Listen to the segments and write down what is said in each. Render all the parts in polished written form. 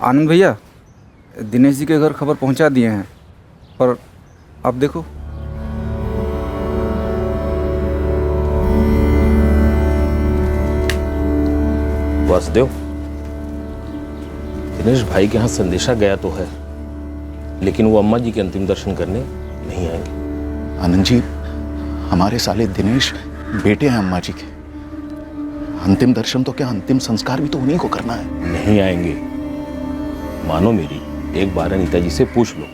आनंद भैया, दिनेश जी के घर खबर पहुंचा दिए हैं, पर अब देखो। वासुदेव, दिनेश भाई के यहाँ संदेशा गया तो है, लेकिन वो अम्मा जी के अंतिम दर्शन करने नहीं आएंगे। आनंद जी, हमारे साले दिनेश बेटे हैं अम्मा जी के। अंतिम दर्शन तो क्या, अंतिम संस्कार भी तो उन्हीं को करना है। नहीं आएंगे, मानो मेरी, एक बार अनीता जी से पूछ लो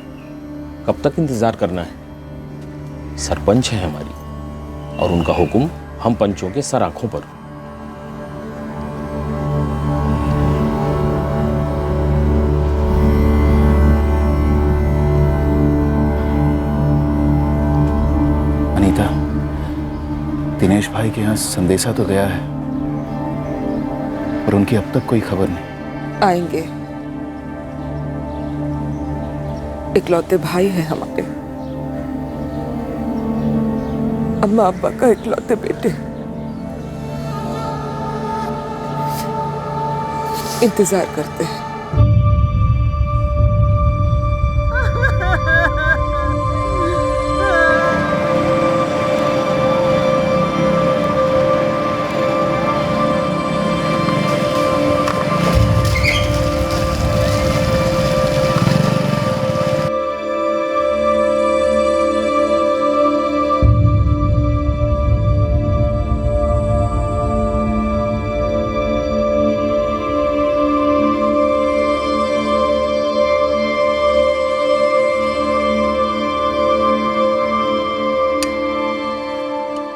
कब तक इंतजार करना है। सरपंच है हमारी और उनका हुक्म हम पंचों के सर आंखों पर। अनीता, दिनेश भाई के यहाँ संदेशा तो गया है, पर उनकी अब तक कोई खबर नहीं। आएंगे, इकलौते भाई हैं हमारे, अम्मा अब्बा का इकलौते बेटे। इंतजार करते हैं।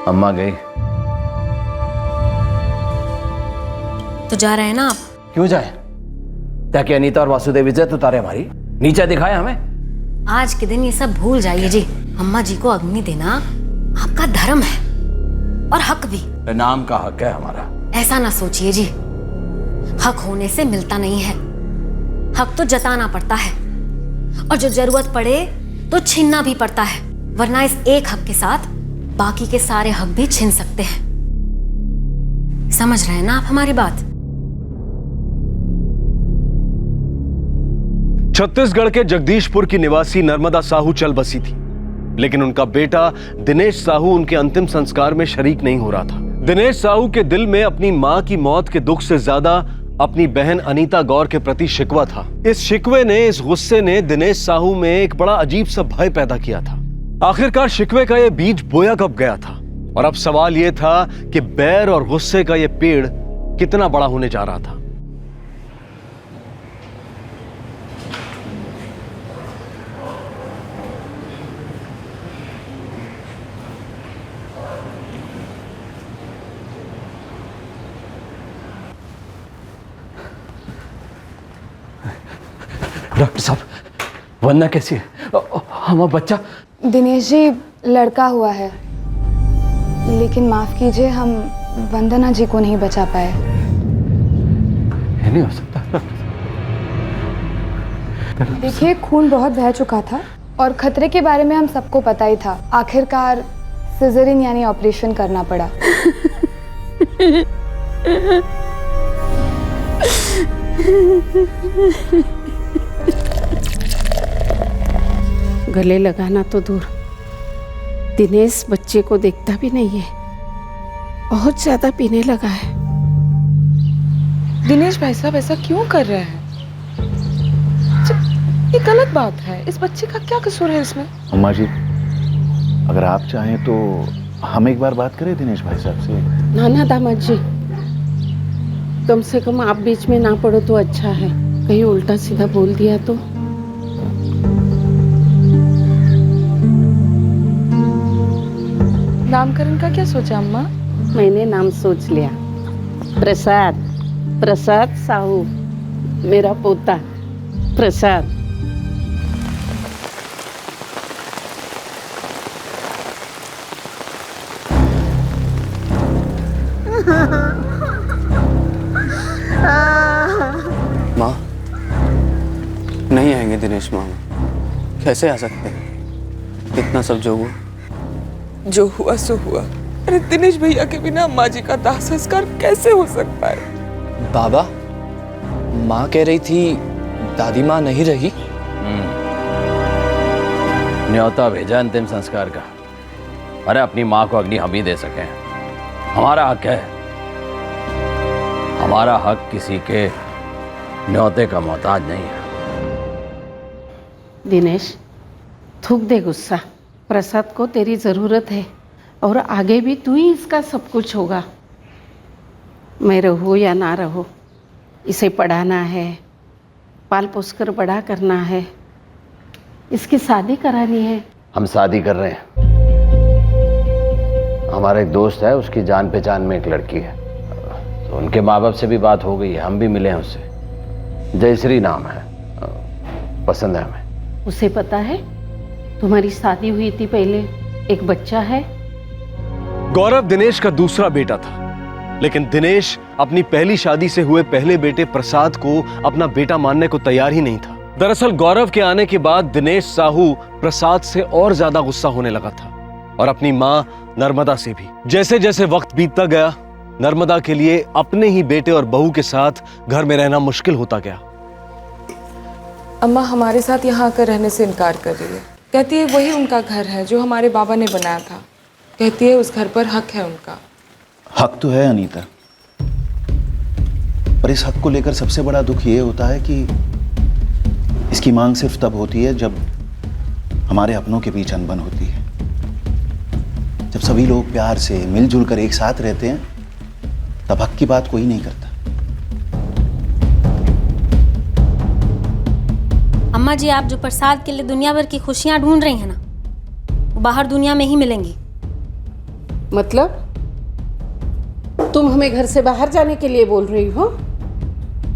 अम्मा गई तो जा रहे हैं ना आप? क्यों जाए? ताकि अनीता और वासुदेव इज्जत उतारे हमारी, नीचा दिखाए हमें। आज के दिन ये सब भूल जाइए जी। अम्मा जी को अग्नि देना आपका धर्म है और हक भी। नाम का हक है हमारा। ऐसा ना सोचिए जी, हक होने से मिलता नहीं है, हक तो जताना पड़ता है, और जो जरूरत पड़े तो छीनना भी पड़ता है, वरना इस एक हक के साथ बाकी के सारे हक भी छीन सकते हैं। समझ रहे हैं ना आप हमारी बात? छत्तीसगढ़ के जगदीशपुर की निवासी नर्मदा साहू चल बसी थी, लेकिन उनका बेटा दिनेश साहू उनके अंतिम संस्कार में शरीक नहीं हो रहा था। दिनेश साहू के दिल में अपनी मां की मौत के दुख से ज्यादा अपनी बहन अनीता गौर के प्रति शिकवा था। इस शिकवे ने, इस गुस्से ने दिनेश साहू में एक बड़ा अजीब सा भय पैदा किया था। आखिरकार शिकवे का यह बीज बोया कब गया था, और अब सवाल यह था कि बैर और गुस्से का यह पेड़ कितना बड़ा होने जा रहा था। डॉक्टर साहब, वंदना कैसी है? हमारा बच्चा? दिनेश जी लड़का हुआ है, लेकिन माफ कीजिए, हम वंदना जी को नहीं बचा पाए। ये नहीं हो सकता। देखिए, खून बहुत बह चुका था और खतरे के बारे में हम सबको पता ही था। आखिरकार सिजरिन यानी ऑपरेशन करना पड़ा। गले लगाना तो दूर, दिनेश बच्चे को देखता भी नहीं है, बहुत ज्यादा पीने लगा है। दिनेश भाई साहब ऐसा क्यों कर रहे हैं? ये गलत बात है। इस बच्चे का क्या कसूर है इसमें? अम्मा जी, अगर आप चाहें तो हम एक बार बात करें दिनेश भाई साहब से। ना ना दामाद जी, कम से कम आप बीच में ना पड़ो तो अच्छा है। कहीं उल्टा सीधा बोल दिया तो। नामकरण का क्या सोचा अम्मा? मैंने नाम सोच लिया, प्रसाद। प्रसाद साहू, मेरा पोता प्रसाद। माँ, नहीं आएंगे दिनेश मामा, कैसे आ सकते हैं? इतना सब जो हुआ, जो हुआ सो हुआ। अरे दिनेश भैया के बिना अम्मा जी का दाह संस्कार कैसे हो सकता है? बाबा, माँ कह रही थी दादी माँ नहीं रही? न्योता भेजा अंतिम संस्कार का। अरे अपनी माँ को अग्नि हम ही दे सके, हमारा हक है। हमारा हक किसी के न्योते का मोहताज नहीं है। दिनेश, थूक दे गुस्सा। प्रसाद को तेरी ज़रूरत है और आगे भी तू ही इसका सब कुछ होगा। मैं रहूँ या ना रहूँ, इसे पढ़ाना है, पाल पोस कर बड़ा करना है, इसकी शादी करानी है। हम शादी कर रहे हैं। हमारा एक दोस्त है, उसकी जान पहचान में एक लड़की है, तो उनके माँ बाप से भी बात हो गई है, हम भी मिले हैं उससे। जयश्री नाम है, पसंद है हमें। उसे पता है तुम्हारी शादी हुई थी पहले, एक बच्चा है। गौरव दिनेश का दूसरा बेटा था, लेकिन दिनेश अपनी पहली शादी से हुए पहले बेटे प्रसाद को अपना बेटा मानने को तैयार ही नहीं था। दरअसल गौरव के आने के बाद दिनेश साहू प्रसाद से और ज्यादा गुस्सा होने लगा था, और अपनी माँ नर्मदा से भी। जैसे जैसे वक्त बीतता गया, नर्मदा के लिए अपने ही बेटे और बहू के साथ घर में रहना मुश्किल होता गया। अम्मा हमारे साथ यहाँ आकर रहने से इनकार कर रही है। कहती है वही उनका घर है जो हमारे बाबा ने बनाया था। कहती है उस घर पर हक है उनका। हक तो है अनीता, पर इस हक को लेकर सबसे बड़ा दुख ये होता है कि इसकी मांग सिर्फ तब होती है जब हमारे अपनों के बीच अनबन होती है। जब सभी लोग प्यार से मिलजुल कर एक साथ रहते हैं, तब हक की बात कोई नहीं करता। अम्मा जी, आप जो प्रसाद के लिए दुनिया भर की खुशियां ढूंढ रही हैं ना, वो बाहर दुनिया में ही मिलेंगी। मतलब तुम हमें घर से बाहर जाने के लिए बोल रही हो?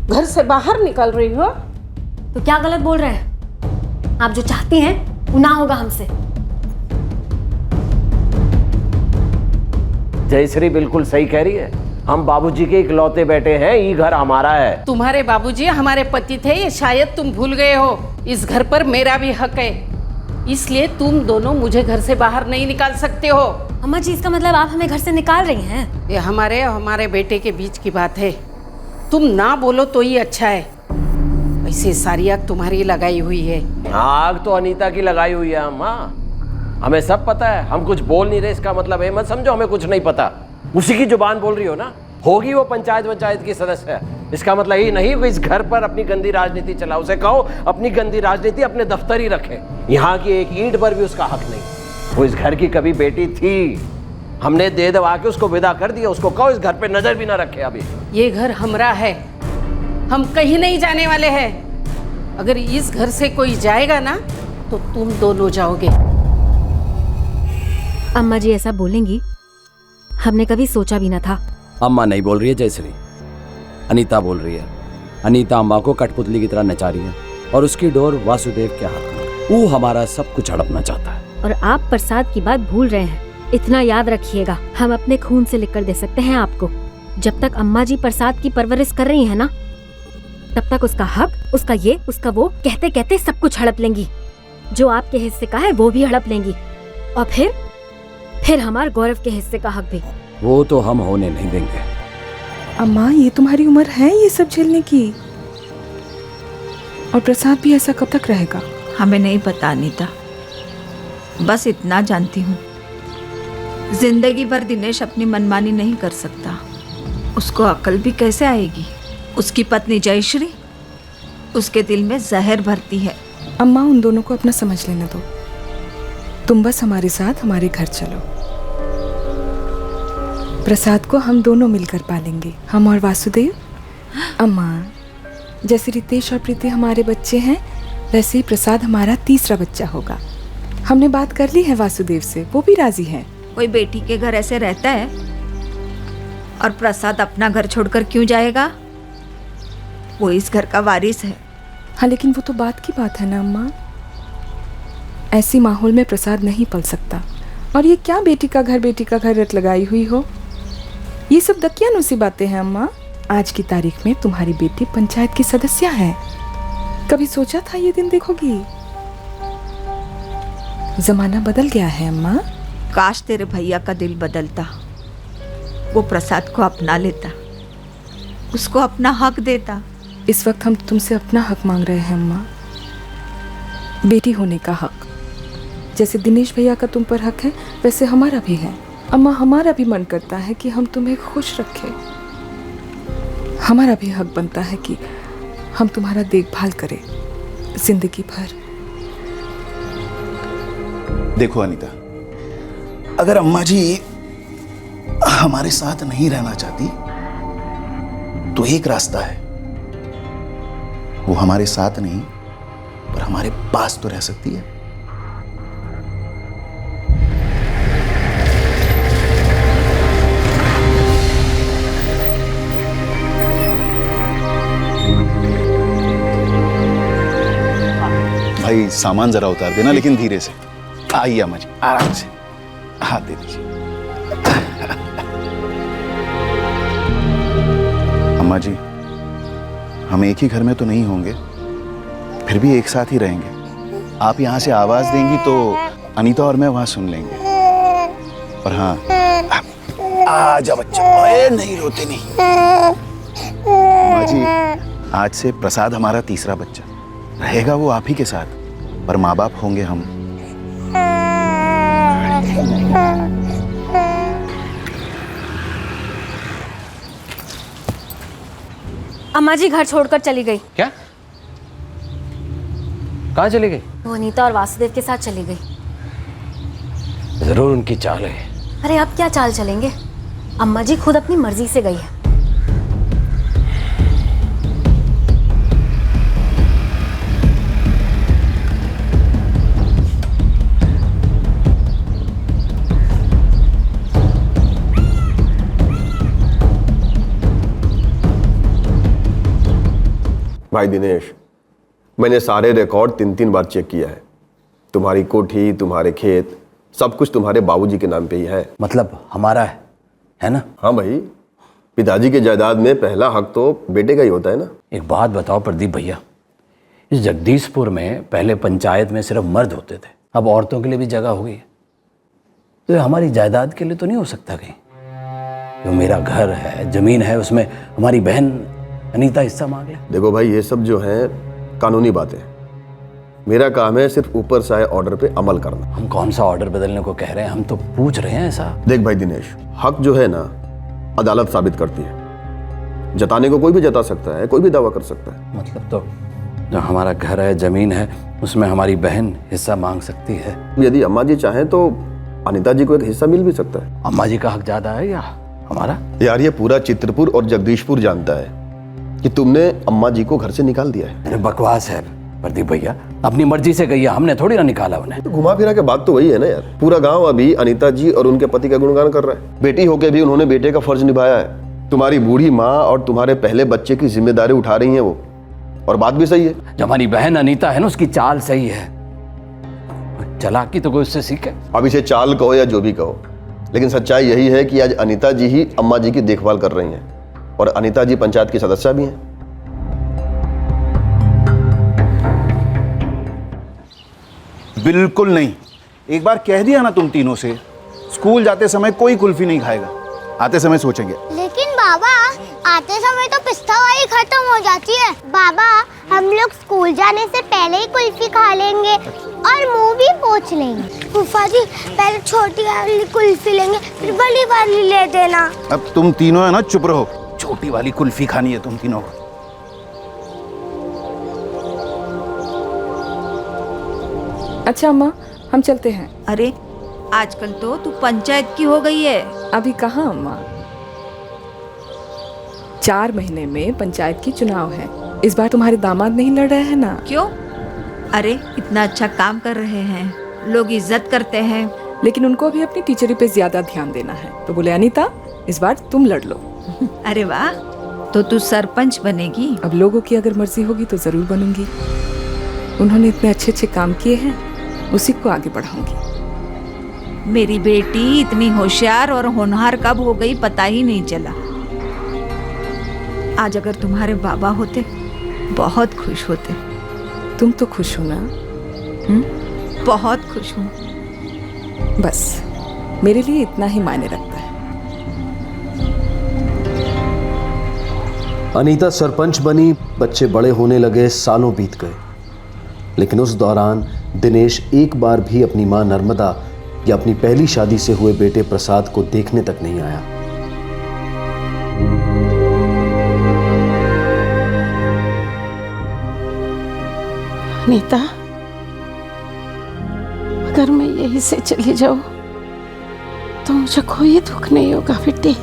घर से बाहर निकाल रही हो? तो क्या गलत बोल रहे हैं? आप जो चाहती हैं वो ना होगा हमसे। जयश्री बिल्कुल सही कह रही है। हम बाबूजी के इकलौते बेटे हैं, ये घर हमारा है। तुम्हारे बाबूजी हमारे पति थे, ये शायद तुम भूल गए हो। इस घर पर मेरा भी हक है, इसलिए तुम दोनों मुझे घर से बाहर नहीं निकाल सकते हो। अम्मा जी, इसका मतलब आप हमें घर से निकाल रही हैं? ये हमारे और हमारे बेटे के बीच की बात है। तुम ना बोलो तो ही अच्छा है। वैसे सारी आग तुम्हारी लगाई हुई है। आग तो अनीता की लगाई हुई है अम्मा, हमें सब पता है। हम कुछ बोल नहीं रहे, इसका मतलब है मत समझो हमें कुछ नहीं पता। उसी की जुबान बोल रही हो ना। होगी वो पंचायत की सदस्य है, इसका मतलब ये नहीं कि इस घर पर अपनी गंदी राजनीति चलाओ। उसे कहो अपनी गंदी राजनीति अपने दफ्तर ही रखे। यहाँ की एक ईंट पर भी उसका हक नहीं। वो इस घर की कभी बेटी थी, हमने दे दबा के उसको विदा कर दिया। उसको कहो इस घर पे नजर भी ना रखे। अभी ये घर हमारा है, हम कहीं नहीं जाने वाले हैं। अगर इस घर से कोई जाएगा ना तो तुम दोनों जाओगे। अम्मा जी ऐसा बोलेंगी हमने कभी सोचा भी ना था। अम्मा नहीं बोल रही है जयश्री, अनीता बोल रही है। अनीता अम्मा को कठपुतली की तरह नचा रही है, और उसकी डोर वासुदेव के हाथ में। वो हमारा सब कुछ हड़पना चाहता है। और आप प्रसाद की बात भूल रहे हैं। इतना याद रखिएगा, हम अपने खून से लिख कर दे सकते हैं आपको। जब तक अम्मा जी प्रसाद की परवरिश कर रही है ना, तब तक उसका हक, उसका ये, उसका वो कहते कहते सब कुछ हड़प लेंगी। जो आपके हिस्से का है वो भी हड़प लेंगी, और फिर हमारे गौरव के हिस्से का हक भी। वो तो हम होने नहीं देंगे। अम्मा, ये तुम्हारी उम्र है ये सब झेलने की? और प्रसाद भी ऐसा कब तक रहेगा? हमें नहीं पता अनीता, बस इतना जानती हूँ, जिंदगी भर दिनेश अपनी मनमानी नहीं कर सकता। उसको अकल भी कैसे आएगी? उसकी पत्नी जयश्री उसके दिल में जहर भरती है। अम्मा, उन दोनों को अपना समझ लेने दो। तुम बस हमारे साथ हमारे घर चलो। प्रसाद को हम दोनों मिलकर पालेंगे, हम और वासुदेव। अम्मा, जैसे रितेश और प्रीति हमारे बच्चे हैं, वैसे ही प्रसाद हमारा तीसरा बच्चा होगा। हमने बात कर ली है वासुदेव से, वो भी राजी हैं। कोई बेटी के घर ऐसे रहता है? और प्रसाद अपना घर छोड़कर क्यों जाएगा? वो इस घर का वारिस है। हाँ, लेकिन वो तो बात की बात है ना अम्मा। ऐसी माहौल में प्रसाद नहीं पल सकता। और ये क्या बेटी का घर रट लगाई हुई हो? ये सब दकियानुसी बातें हैं अम्मा। आज की तारीख में तुम्हारी बेटी पंचायत की सदस्य है। कभी सोचा था ये दिन देखोगी? जमाना बदल गया है अम्मा। काश तेरे भैया का दिल बदलता, वो प्रसाद को अपना लेता, उसको अपना हक देता। इस वक्त हम तुमसे अपना हक मांग रहे हैं अम्मा, बेटी होने का हक। जैसे दिनेश भैया का तुम पर हक है, वैसे हमारा भी है। अम्मा, हमारा भी मन करता है कि हम तुम्हें खुश रखें। हमारा भी हक बनता है कि हम तुम्हारा देखभाल करें जिंदगी भर। देखो अनीता, अगर अम्मा जी हमारे साथ नहीं रहना चाहती तो एक रास्ता है, वो हमारे साथ नहीं पर हमारे पास तो रह सकती है। भाई सामान जरा उतार देना, लेकिन धीरे से। आइए अम्मा जी, आराम से हाथ दे दीजिए। अम्मा जी, हम एक ही घर में तो नहीं होंगे, फिर भी एक साथ ही रहेंगे। आप यहाँ से आवाज देंगी तो अनीता और मैं वहां सुन लेंगे। और हाँ, आजा बच्चा, ओए नहीं रोते नहीं। अम्मा जी, आज से प्रसाद हमारा तीसरा बच्चा रहेगा। वो आप ही के साथ, पर माँ बाप होंगे हम। अम्मा जी घर छोड़कर चली गई। क्या? कहाँ चली गई? वो अनीता और वासुदेव के साथ चली गई। जरूर उनकी चाल है। अरे अब क्या चाल चलेंगे, अम्मा जी खुद अपनी मर्जी से गई है। भाई दिनेश, मैंने सारे रिकॉर्ड 3-3 बार चेक किया है। तुम्हारी कोठी, तुम्हारे खेत, सब कुछ तुम्हारे बाबूजी के नाम पे ही है। मतलब हमारा है ना? हाँ भाई, पिताजी के जायदाद में पहला हक तो बेटे का ही होता है ना। एक बात बताओ प्रदीप भैया, इस जगदीशपुर में पहले पंचायत में सिर्फ मर्द होते थे, अब औरतों के लिए भी जगह हो गई है। तो ये हमारी जायदाद के लिए तो नहीं हो सकता कहीं? जो मेरा घर है, जमीन है, उसमें हमारी बहन अनीता हिस्सा मांग ले। देखो भाई, ये सब जो है कानूनी बातें, मेरा काम है सिर्फ ऊपर से आए ऑर्डर पे अमल करना। हम कौन सा ऑर्डर बदलने को कह रहे हैं, हम तो पूछ रहे हैं ऐसा। देख भाई दिनेश, हक जो है ना अदालत साबित करती है। जताने को कोई भी जता सकता है, कोई भी दावा कर सकता है। मतलब तो जो हमारा घर है, जमीन है, उसमें हमारी बहन हिस्सा मांग सकती है। यदि अम्मा जी चाहें तो अनीता जी को एक हिस्सा मिल भी सकता है। अम्मा जी का हक ज्यादा है या हमारा? यार ये पूरा चित्रपुर और जगदीशपुर जानता है कि तुमने अम्मा जी को घर से निकाल दिया है। अरे बकवास है प्रदीप भैया, अपनी मर्जी से गई है, हमने थोड़ी ना निकाला उन्हें। तो घुमा फिरा के बात तो वही है ना यार। पूरा गांव अभी अनीता जी और उनके पति का गुणगान कर रहा है। बेटी होके भी उन्होंने बेटे का फर्ज निभाया है। तुम्हारी बूढ़ी माँ और तुम्हारे पहले बच्चे की जिम्मेदारी उठा रही है वो, और बात भी सही है। जो हमारी बहन अनीता है ना, उसकी चाल सही है। चालाकी तो कोई उससे सीखे। अब इसे चाल कहो या जो भी कहो, लेकिन सच्चाई यही है कि आज अनीता जी ही अम्मा जी की देखभाल कर रही हैं, और अनीता जी पंचायत की सदस्य भी हैं। बिल्कुल नहीं। एक बार कह दिया ना तुम तीनों से, स्कूल जाते समय कोई कुल्फी नहीं खाएगा, आते समय सोचेंगे। लेकिन बाबा, आते समय तो पिस्ता वाली खत्म हो जाती है। बाबा, हम लोग स्कूल जाने से पहले ही कुल्फी खा लेंगे और मुंह भी पोंछ लेंगे। फूफा जी, पहले छोटी वाली कुल्फी लेंगे, फिर बड़ी वाली ले देना। अब तुम तीनों है ना, चुप रहो। छोटी वाली कुल्फी खानी है तुम तीनों को। अच्छा अम्मा, हम चलते हैं। अरे आजकल तो तू पंचायत की हो गई है। अभी कहाँ अम्मा, 4 महीने में पंचायत की चुनाव है। इस बार तुम्हारे दामाद नहीं लड़ रहे हैं ना? क्यों? अरे इतना अच्छा काम कर रहे हैं, लोग इज्जत करते हैं। लेकिन उनको भी अपनी टीचरी पे ज्यादा ध्यान देना है, तो बोले अनीता इस बार तुम लड़ लो। अरे वाह, तो तू सरपंच बनेगी? अब लोगों की अगर मर्जी होगी तो जरूर बनूंगी। उन्होंने इतने अच्छे अच्छे काम किए हैं, उसी को आगे बढ़ाऊंगी। मेरी बेटी इतनी होशियार और होनहार कब हो गई पता ही नहीं चला। आज अगर तुम्हारे बाबा होते बहुत खुश होते। तुम तो खुश हो ना? बहुत खुश हूँ। बस मेरे लिए इतना ही मायने रखता है। अनीता सरपंच बनी, बच्चे बड़े होने लगे, सालों बीत गए, लेकिन उस दौरान दिनेश एक बार भी अपनी मां नर्मदा या अपनी पहली शादी से हुए बेटे प्रसाद को देखने तक नहीं आया। अनीता, अगर मैं यहीं से चली जाऊं तो मुझे कोई दुख नहीं होगा बेटी।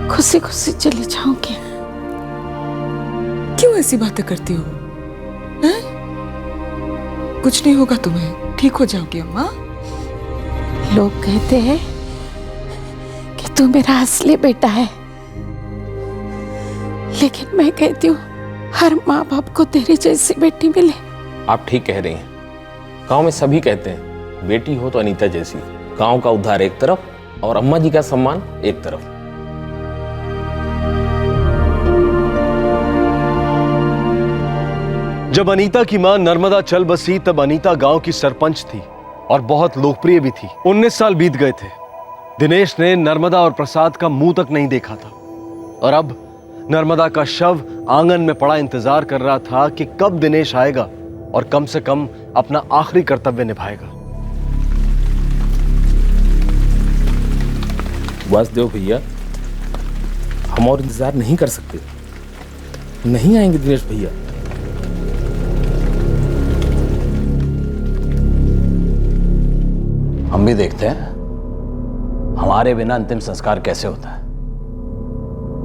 खुशी खुशी चली जाऊंगी। क्यों ऐसी बातें करती हो? हैं? कुछ नहीं होगा तुम्हें, ठीक हो जाओगी अम्मा। लोग कहते हैं कि तू मेरा असली बेटा है, लेकिन मैं कहती हूँ हर माँ बाप को तेरी जैसी बेटी मिले। आप ठीक कह रही हैं। गांव में सभी कहते हैं बेटी हो तो अनीता जैसी। गांव का उद्धार एक तरफ और अम्मा जी का सम्मान एक तरफ। जब अनीता की मां नर्मदा चल बसी तब अनीता गांव की सरपंच थी और बहुत लोकप्रिय भी थी। 19 साल बीत गए थे। दिनेश ने नर्मदा और प्रसाद का मुंह तक नहीं देखा था और अब नर्मदा का शव आंगन में पड़ा इंतजार कर रहा था कि कब दिनेश आएगा और कम से कम अपना आखिरी कर्तव्य निभाएगा। वासुदेव भैया, हम और इंतजार नहीं कर सकते। नहीं आएंगे दिनेश भैया। हम भी देखते हैं हमारे बिना अंतिम संस्कार कैसे होता है।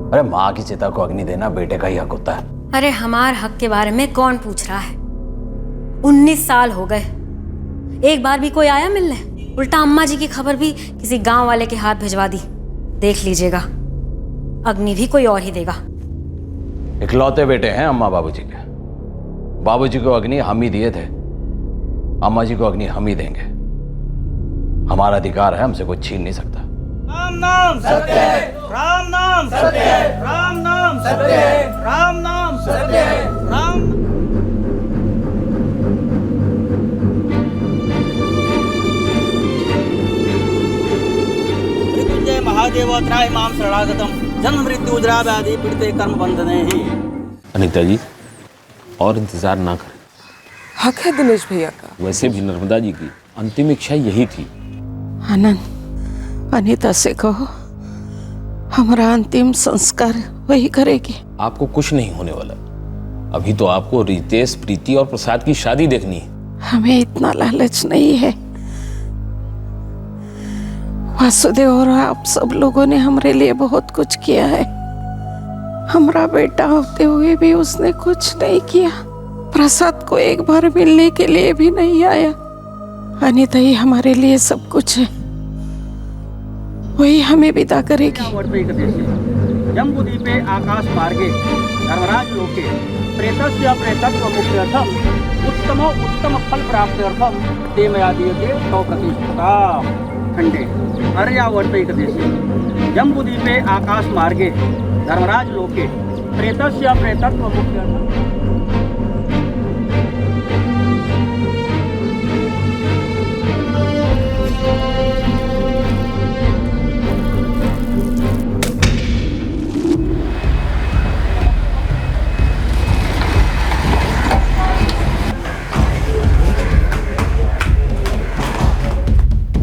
अरे माँ की चिता को अग्नि देना बेटे का ही हक होता है। अरे हमार हक के बारे में कौन पूछ रहा है? 19 साल हो गए, एक बार भी कोई आया मिलने? उल्टा अम्मा जी की खबर भी किसी गांव वाले के हाथ भिजवा दी। देख लीजिएगा, अग्नि भी कोई और ही देगा। इकलौते बेटे हैं अम्मा बाबूजी के। बाबूजी को अग्नि हम ही दिए थे, अम्मा जी को अग्नि हम ही देंगे। हमारा अधिकार है, हमसे कोई छीन नहीं सकता। राम नाम सत्य है, राम नाम सत्य है, राम नाम सत्य है, राम नाम सत्य है, राम। मृत्युंजय महादेवोत्राय माम शरणागतम जन्म मृत्यु जरा व्याधि पीड़िते कर्म बंधने ही। अनीता जी, और इंतजार ना करें। हक है दिनेश भैया का। वैसे भी नर्मदा जी की अंतिम इच्छा यही थी। आनंद, अनीता से कहो हमारा अंतिम संस्कार वही करेगी। आपको कुछ नहीं होने वाला। अभी तो आपको रितेश, प्रीति और प्रसाद की शादी देखनी है। हमें इतना लालच नहीं है। वासुदेव और आप सब लोगों ने हमारे लिए बहुत कुछ किया है। हमारा बेटा होते हुए भी उसने कुछ नहीं किया। प्रसाद को एक बार मिलने के लिए भी नहीं आया। अनीता ही हमारे लिए सब कुछ है, वही हमें विदा करेगी। जम्बूद्वीपे आकाश मार्गे धर्मराज लोके प्रेतस्य प्रेतत्व मुक्त्यर्थम उत्तमो उत्तम फल प्राप्त्यर्थम ते मया दीयते तव प्रतिष्ठिता खंडे अर्यावर्तैकदेशे जम्बूद्वीपे आकाश मार्गे धर्मराज लोके प्रेतस्य प्रेतत्व मुक्त्यर्थम।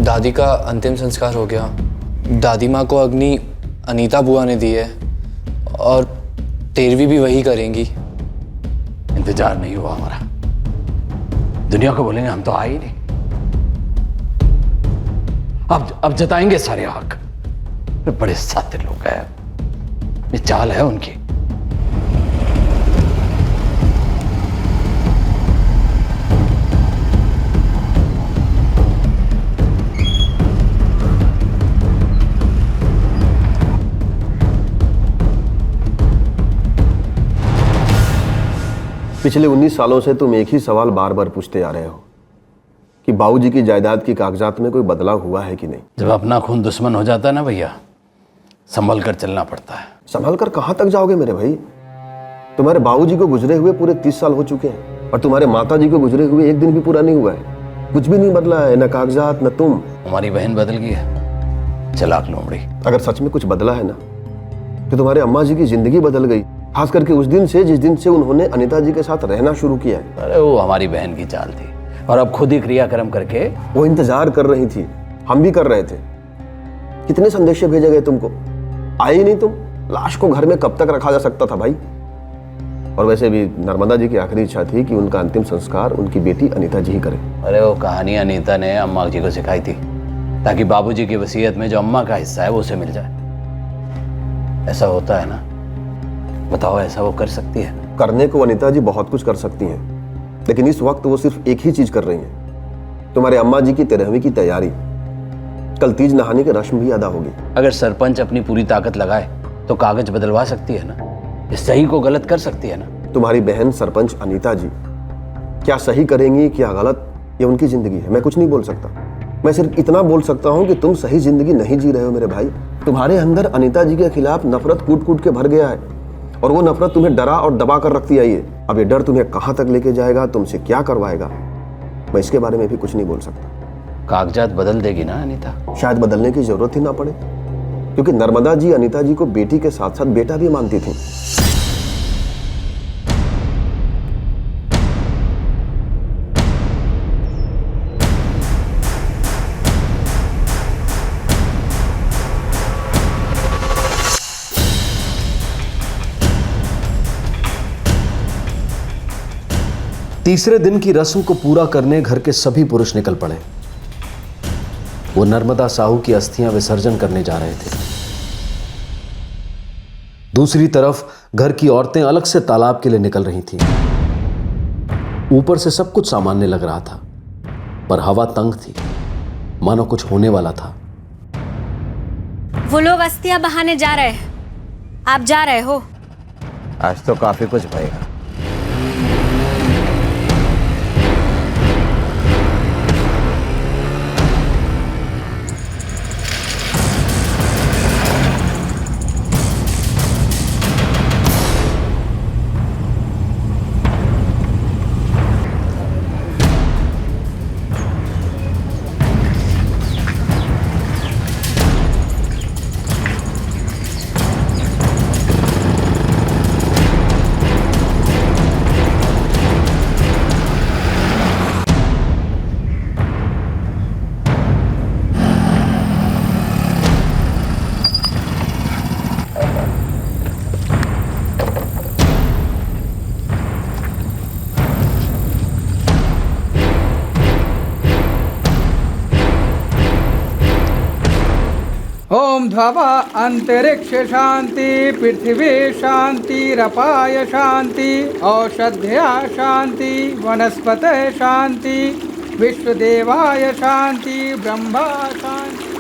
दादी का अंतिम संस्कार हो गया। दादी माँ को अग्नि अनीता बुआ ने दी है और 13वीं भी वही करेंगी। इंतजार नहीं हुआ हमारा। दुनिया को बोलेंगे हम तो आए ही नहीं। अब जताएंगे सारे हक। बड़े सातिर लोग हैं, ये चाल है उनकी। पिछले 19 सालों से तुम एक ही सवाल बार बार पूछते आ रहे हो कि बाबूजी की जायदाद की कागजात में कोई बदलाव हुआ है कि नहीं। जब अपना खून दुश्मन हो जाता है ना भैया, संभल कर चलना पड़ता है। संभल कर कहां तक जाओगे मेरे भाई? तुम्हारे बाबूजी को गुजरे हुए पूरे 30 साल हो चुके हैं और तुम्हारे माता जी को गुजरे हुए एक दिन भी पूरा नहीं हुआ है। कुछ भी नहीं बदला है, न कागजात न तुम। हमारी बहन बदल गई है, चालाक लोमड़ी। अगर सच में कुछ बदला है ना कि तुम्हारे अम्मा जी की जिंदगी बदल गई, खास करके उस दिन से जिस दिन से उन्होंने अनीता जी के साथ रहना शुरू किया है। अरे वो हमारी बहन की चाल थी और अब खुद ही क्रियाक्रम करके वो इंतजार कर रही थी, हम भी कर रहे थे। कितने संदेशे भेजे गए तुमको, आई नहीं तुम। लाश को घर में कब तक रखा जा सकता था भाई। और वैसे भी नर्मदा जी की आखिरी इच्छा थी कि उनका अंतिम संस्कार उनकी बेटी अनीता जी ही करे। अरे वो कहानी अनीता ने अम्मा जी को सिखाई थी ताकि बाबूजी की वसीयत में जो अम्मा का हिस्सा है वो उसे मिल जाए। ऐसा होता है ना? बताओ, ऐसा वो कर सकती है? करने को अनीता जी बहुत कुछ कर सकती हैं, लेकिन इस वक्त वो सिर्फ एक ही चीज कर रही हैं। तुम्हारे अम्मा जी की 13वीं की तैयारी, कल तीज नहाने की रस्म भी अदा होगी। अगर सरपंच अपनी पूरी ताकत लगाए तो कागज बदलवा सकती है ना, इस सही को गलत कर सकती है ना। तुम्हारी बहन सरपंच अनीता जी क्या सही करेंगी क्या गलत, ये उनकी जिंदगी है, मैं कुछ नहीं बोल सकता। मैं सिर्फ इतना बोल सकता हूँ कि तुम सही जिंदगी नहीं जी रहे हो मेरे भाई। तुम्हारे अंदर अनीता जी के खिलाफ नफरत कूट कूट के भर गया है और वो नफरत तुम्हें डरा और दबा कर रखती आई है। अब ये डर तुम्हें कहाँ तक लेके जाएगा, तुमसे क्या करवाएगा, मैं इसके बारे में भी कुछ नहीं बोल सकता। कागजात बदल देगी ना अनीता? शायद बदलने की जरूरत ही ना पड़े, क्योंकि नर्मदा जी अनीता जी को बेटी के साथ साथ बेटा भी मानती थी। तीसरे दिन की रस्म को पूरा करने घर के सभी पुरुष निकल पड़े। वो नर्मदा साहू की अस्थियां विसर्जन करने जा रहे थे। दूसरी तरफ घर की औरतें अलग से तालाब के लिए निकल रही थीं। ऊपर से सब कुछ सामान्य लग रहा था, पर हवा तंग थी, मानो कुछ होने वाला था। वो लोग अस्थियां बहाने जा रहे हैं, आप जा रहे हो? आज तो काफी कुछ भरेगा। ओम ध्वा अंतरिक्ष शांति, पृथ्वी शांतिरपाय शांति, औषध्या शांति, वनस्पत शांति, विश्वदेवाय शांति, ब्रह्मा शांति।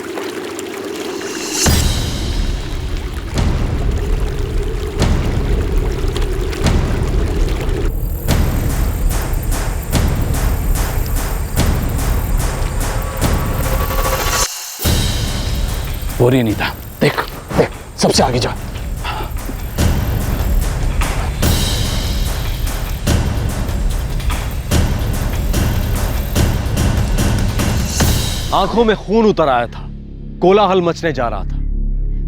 हो रही अनीता, देख देख, सबसे आगे जा। आंखों में खून उतर आया था, कोलाहल मचने जा रहा था,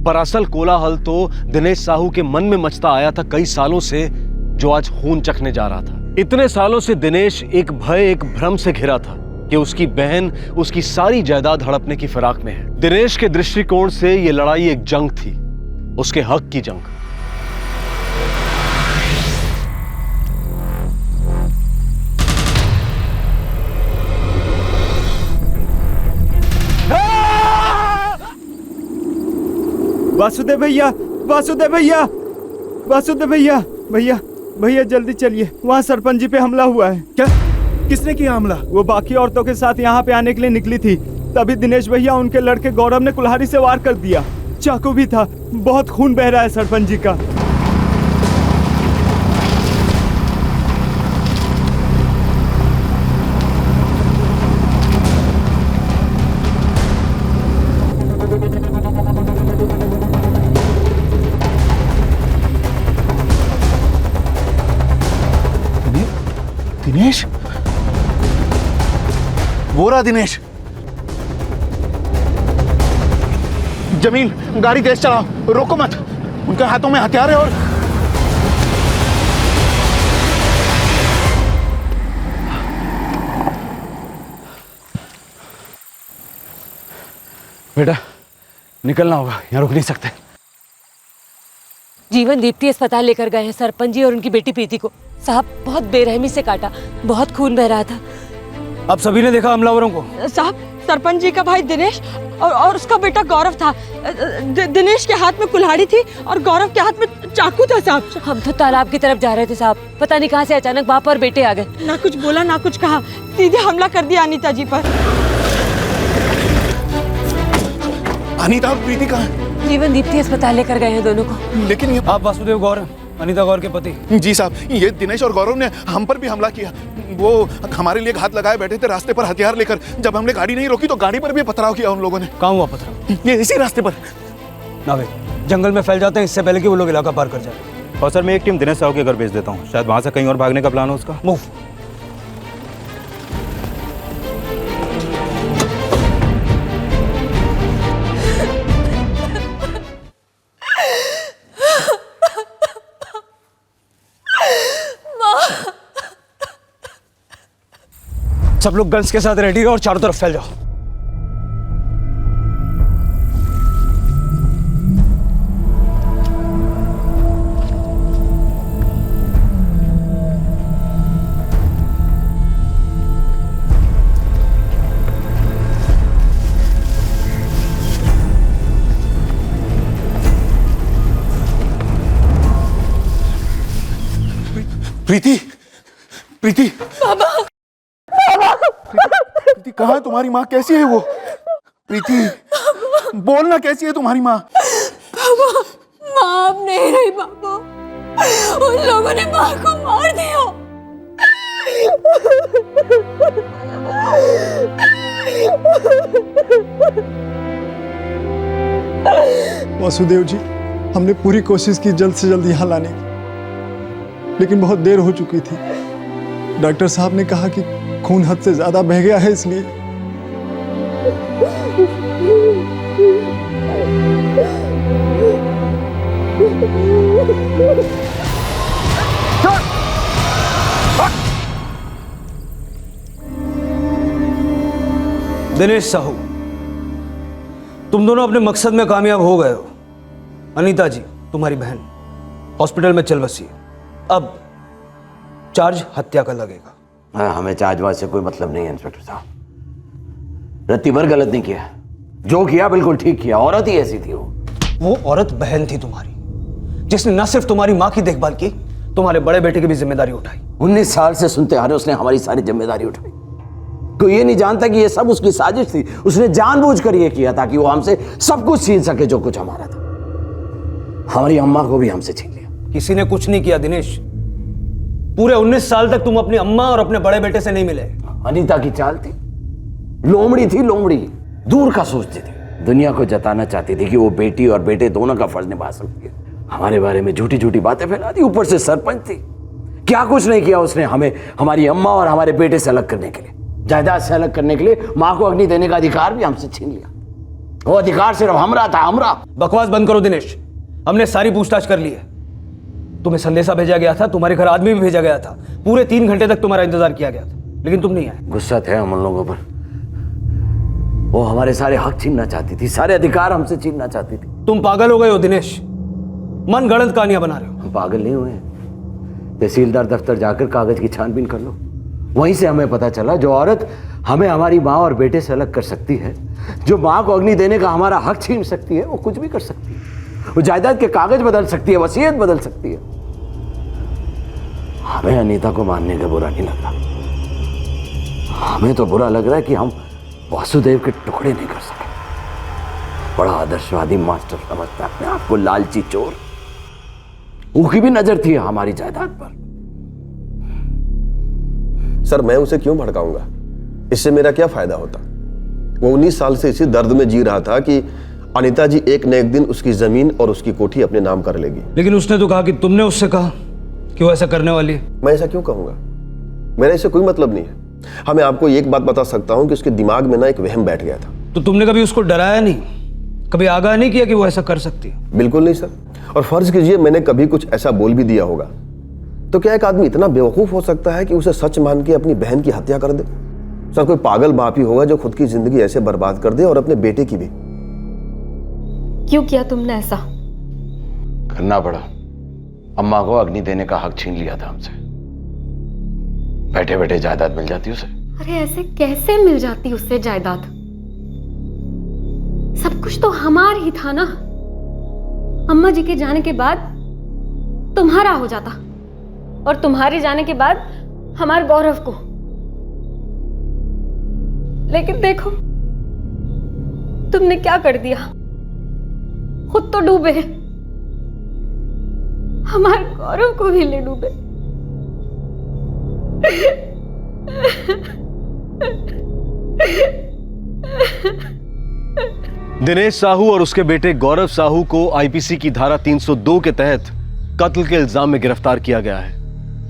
पर असल कोलाहल तो दिनेश साहू के मन में मचता आया था कई सालों से, जो आज खून चखने जा रहा था। इतने सालों से दिनेश एक भय, एक भ्रम से घिरा था कि उसकी बहन उसकी सारी जायदाद हड़पने की फिराक में है। दिनेश के दृष्टिकोण से यह लड़ाई एक जंग थी, उसके हक की जंग। वासुदेव भैया, वासुदेव भैया, वासुदेव भैया, भैया भैया जल्दी चलिए, वहाँ सरपंच जी पे हमला हुआ है। क्या? किसने किया हमला? वो बाकी औरतों के साथ यहाँ पे आने के लिए निकली थी, तभी दिनेश भैया उनके लड़के गौरव ने कुल्हाड़ी से वार कर दिया। चाकू भी था, बहुत खून बह रहा है सरपंच जी का। दिनेश, वो रहा दिनेश। जमील, गाड़ी तेज चलाओ, रोको मत। उनके हाथों में हथियार है और बेटा निकलना होगा, यहाँ रुक नहीं सकते। जीवन दीप्ति अस्पताल लेकर गए हैं सरपंच जी और उनकी बेटी प्रीति को। साहब बहुत बेरहमी से काटा, बहुत खून बह रहा था। अब सभी ने देखा हमलावरों को। साहब सरपंच जी का भाई दिनेश और उसका बेटा गौरव था। दिनेश के हाथ में कुल्हाड़ी थी और गौरव के हाथ में चाकू था। साहब हम तो तालाब की तरफ जा रहे थे साहब, पता नहीं कहां से अचानक बाप और बेटे आ गए। ना कुछ बोला ना कुछ कहा, सीधे हमला कर दिया अनीता जी पर। अनीता और प्रीति कहाँ है? जीवन दीप्ति अस्पताल लेकर गए हैं दोनों को। लेकिन ये आप वासुदेव गौर, अनीता गौर के पति? जी साहब, ये दिनेश और गौरव ने हम पर भी हमला किया। वो हमारे लिए घात लगाए बैठे थे रास्ते पर हथियार लेकर। जब हमने गाड़ी नहीं रोकी तो गाड़ी पर भी पथराव किया उन लोगों ने। कहाँ हुआ पथराव? ये इसी रास्ते पर। नावे जंगल में फैल जाते हैं इससे पहले कि वो लोग इलाका पार कर जाए। और सर मैं एक टीम दिनेश साहू के घर भेज देता हूँ, शायद वहाँ से कहीं और भागने का प्लान हो उसका। मूव। सब लोग गन्स के साथ रेडी रहो और चारों तरफ फैल जाओ। प्रीति, प्रीति, बाबा, प्रीति कहाँ है तुम्हारी माँ? कैसी है वो? प्रीति बोलना, कैसी है तुम्हारी माँ? बाबा, माँ अब नहीं रही बाबा, उन लोगों ने माँ को मार दिया। वासुदेव जी, हमने पूरी कोशिश की जल्द से जल्द यहाँ लाने की, लेकिन बहुत देर हो चुकी थी। डॉक्टर साहब ने कहा कि खून हद से ज्यादा बह गया है, इसलिए दिनेश साहू, तुम दोनों अपने मकसद में कामयाब हो गए हो। अनीता जी तुम्हारी बहन हॉस्पिटल में चल बसी है, अब चार्ज हत्या का लगेगा। हमें चार्जवाज से कोई मतलब नहीं है इंस्पेक्टर साहब। रत्ती भर गलत नहीं किया, जो किया बिल्कुल ठीक किया। औरत ही ऐसी थी वो औरत बहन थी तुम्हारी, जिसने न सिर्फ तुम्हारी माँ की देखभाल की, तुम्हारे बड़े बेटे की भी जिम्मेदारी उठाई। 19 साल से सुनते आ रहे, उसने हमारी सारी जिम्मेदारी उठाई। कोई ये नहीं जानता कि ये सब उसकी साजिश थी। उसने जानबूझकर ये किया ताकि वो हमसे सब कुछ छीन सके जो कुछ हमारा था। हमारी अम्मा को भी हमसे छीन लिया। किसी ने कुछ नहीं किया दिनेश, पूरे 19 साल तक तुम अपनी अम्मा और अपने बड़े बेटे से नहीं मिले। अनीता की चाल थी, लोमड़ी थी, लोमड़ी दूर का सोचती थी। दुनिया को जताना चाहती थी कि वो बेटी और बेटे दोनों का फर्ज निभा सकती है। हमारे बारे में झूठी झूठी बातें फैला दी। ऊपर से सरपंच थी, क्या कुछ नहीं किया उसने हमें हमारी अम्मा और हमारे बेटे से अलग करने के लिए, जायदाद से अलग करने के लिए। माँ को अग्नि देने का अधिकार भी हमसे छीन लिया। वो अधिकार सिर्फ हमरा था, हमरा। बकवास बंद करो दिनेश, हमने सारी पूछताछ कर ली है। तुम्हें संदेशा भेजा गया था, तुम्हारे घर आदमी भी भेजा गया था, पूरे 3 घंटे तक तुम्हारा इंतजार किया गया था, लेकिन तुम नहीं आए। गुस्सा थे हम उन लोगों पर। वो हमारे सारे हक छीनना चाहती थी, सारे अधिकार हमसे छीनना चाहती थी। तुम पागल हो गए हो दिनेश, मन गढ़ंत कहानियां बना रहे हो। हम पागल नहीं हुए। तहसीलदार दफ्तर जाकर कागज की छानबीन कर लो, वहीं से हमें पता चला जो औरत हमें हमारी माँ और बेटे से अलग कर सकती है, जो माँ को अग्नि देने का हमारा हक छीन सकती है, वो कुछ भी कर सकती है। वो जायदाद के कागज बदल सकती है, वसीयत बदल सकती है। हमें अनीता को मानने का बुरा नहीं लग रहा, हमें तो बुरा लग रहा है कि हम वासुदेव के टुकड़े नहीं कर सके। बड़ा आदर्शवादी मास्टर समझता है अपने आप को, लालची चोर। उसकी भी नजर थी हमारी जायदाद पर। सर मैं उसे क्यों भड़काऊंगा? इससे मेरा क्या फायदा होता? वो 19 साल से इसी दर्द में जी रहा था कि अनीता जी एक न एक दिन उसकी जमीन और उसकी कोठी अपने नाम कर लेगी। लेकिन उसने तो कहा कि तुमने उससे कहा कि वो ऐसा करने वाली है। मैं ऐसा क्यों कहूंगा? मेरा इससे कोई मतलब नहीं है। हमें आपको एक बात बता सकता हूं कि उसके दिमाग में ना एक वहम बैठ गया था। तो तुमने कभी उसको डराया नहीं कभी आगाह नहीं किया कि वो ऐसा कर सकती है? बिल्कुल नहीं सर। और फर्ज कीजिए मैंने कभी कुछ ऐसा बोल भी दिया होगा, तो क्या एक आदमी इतना बेवकूफ हो सकता है कि उसे सच मान के अपनी बहन की हत्या कर दे? सर कोई पागल बाप ही होगा जो खुद की जिंदगी ऐसे बर्बाद कर दे, और अपने बेटे की भी। क्यों किया तुमने ऐसा? करना पड़ा। अम्मा को अग्नि देने का हक छीन लिया था हमसे। बैठे बैठे जायदाद मिल जाती उसे। अरे ऐसे कैसे मिल जाती उससे जायदाद? सब कुछ तो हमारा ही था ना। अम्मा जी के जाने के बाद तुम्हारा हो जाता, और तुम्हारे जाने के बाद हमारे गौरव को। लेकिन देखो तुमने क्या कर दिया। खुद तो डूबे, हमारे गौरव को भी ले डूबे। दिनेश साहू और उसके बेटे गौरव साहू को आईपीसी की धारा 302 के तहत कत्ल के इल्जाम में गिरफ्तार किया गया है।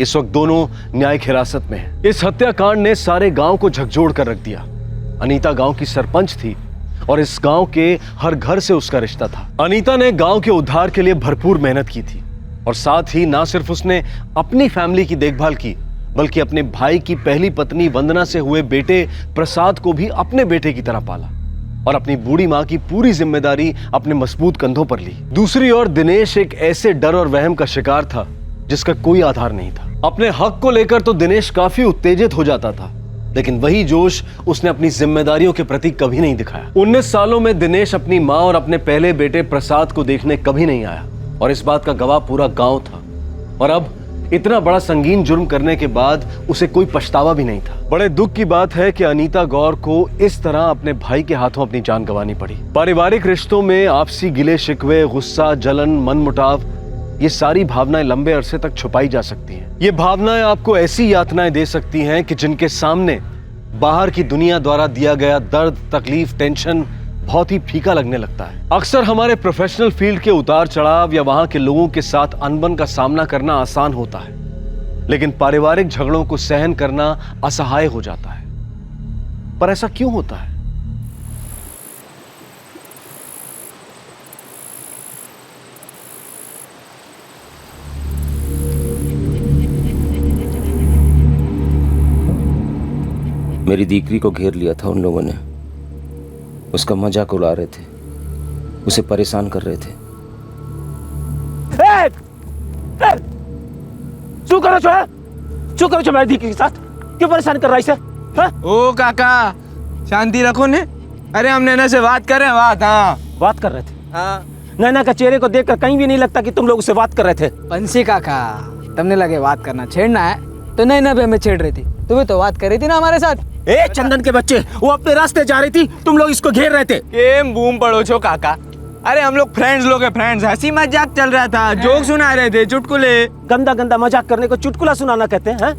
इस वक्त दोनों न्यायिक हिरासत में हैं। इस हत्याकांड ने सारे गांव को झकझोर कर रख दिया। अनीता गांव की सरपंच थी और इस गांव के हर घर से उसका रिश्ता था। अनीता ने गांव के उद्धार के लिए भरपूर मेहनत की थी, और साथ ही ना सिर्फ उसने अपनी फैमिली की देखभाल की, बल्कि अपने भाई की पहली पत्नी वंदना से हुए बेटे प्रसाद को भी अपने बेटे की तरह पाला, और अपनी बूढ़ी मां की पूरी जिम्मेदारी अपने मजबूत कंधों पर ली। दूसरी ओर दिनेश एक ऐसे डर और वहम का शिकार था जिसका कोई आधार नहीं था। अपने हक को लेकर तो दिनेश काफी उत्तेजित हो जाता था, लेकिन वही जोश उसने अपनी जिम्मेदारियों के प्रति कभी नहीं दिखाया। 19 सालों में दिनेश अपनी मां और अपने पहले बेटे प्रसाद को देखने कभी नहीं आया, और इस बात का गवाह पूरा गांव था। और अब इतना बड़ा संगीन जुर्म करने के बाद उसे कोई पछतावा भी नहीं था। बड़े दुख की बात है कि अनीता गौर को इस तरह अपने भाई के हाथों अपनी जान गंवानी पड़ी। पारिवारिक रिश्तों में आपसी गिले शिकवे, गुस्सा, जलन, मनमुटाव, ये सारी भावनाएं लंबे अरसे तक छुपाई जा सकती हैं। ये भावनाएं आपको ऐसी यातनाएं दे सकती हैं कि जिनके सामने बाहर की दुनिया द्वारा दिया गया दर्द, तकलीफ, टेंशन बहुत ही फीका लगने लगता है। अक्सर हमारे प्रोफेशनल फील्ड के उतार चढ़ाव या वहां के लोगों के साथ अनबन का सामना करना आसान होता है, लेकिन पारिवारिक झगड़ों को सहन करना असहाय हो जाता है। पर ऐसा क्यों होता है? मेरी दीकरी को घेर लिया था उन लोगों ने। उसका मजाक उड़ा रहे थे, उसे परेशान कर रहे थे। શું કરો છો? શું કરો છો મારી દીકરી के साथ? क्यों परेशान कर रहा है इसे? ओ काका शांति रखो ने। अरे हम नैना से बात कर रहे हैं। बात कर रहे थे। हाँ। नैना का चेहरे को देखकर कहीं भी नहीं लगता कि तुम लोग उससे बात कर रहे थे। बंसी काका तुमने लगे बात करना छेड़ना है, तो नैना भी हमें छेड़ रही थी। तुम्हें तो बात कर रही थी ना हमारे साथ। ए चंदन के बच्चे, वो अपने रास्ते जा रही थी, तुम लोग इसको घेर रहे थे। केम बूम पड़ो छो काका। अरे हम लोग फ्रेंड्स लोग हैं, फ्रेंड्स। हंसी मजाक चल रहा था, जोक सुना रहे थे, चुटकुले। गंदा गंदा मजाक करने को चुटकुला सुनाना कहते हैं?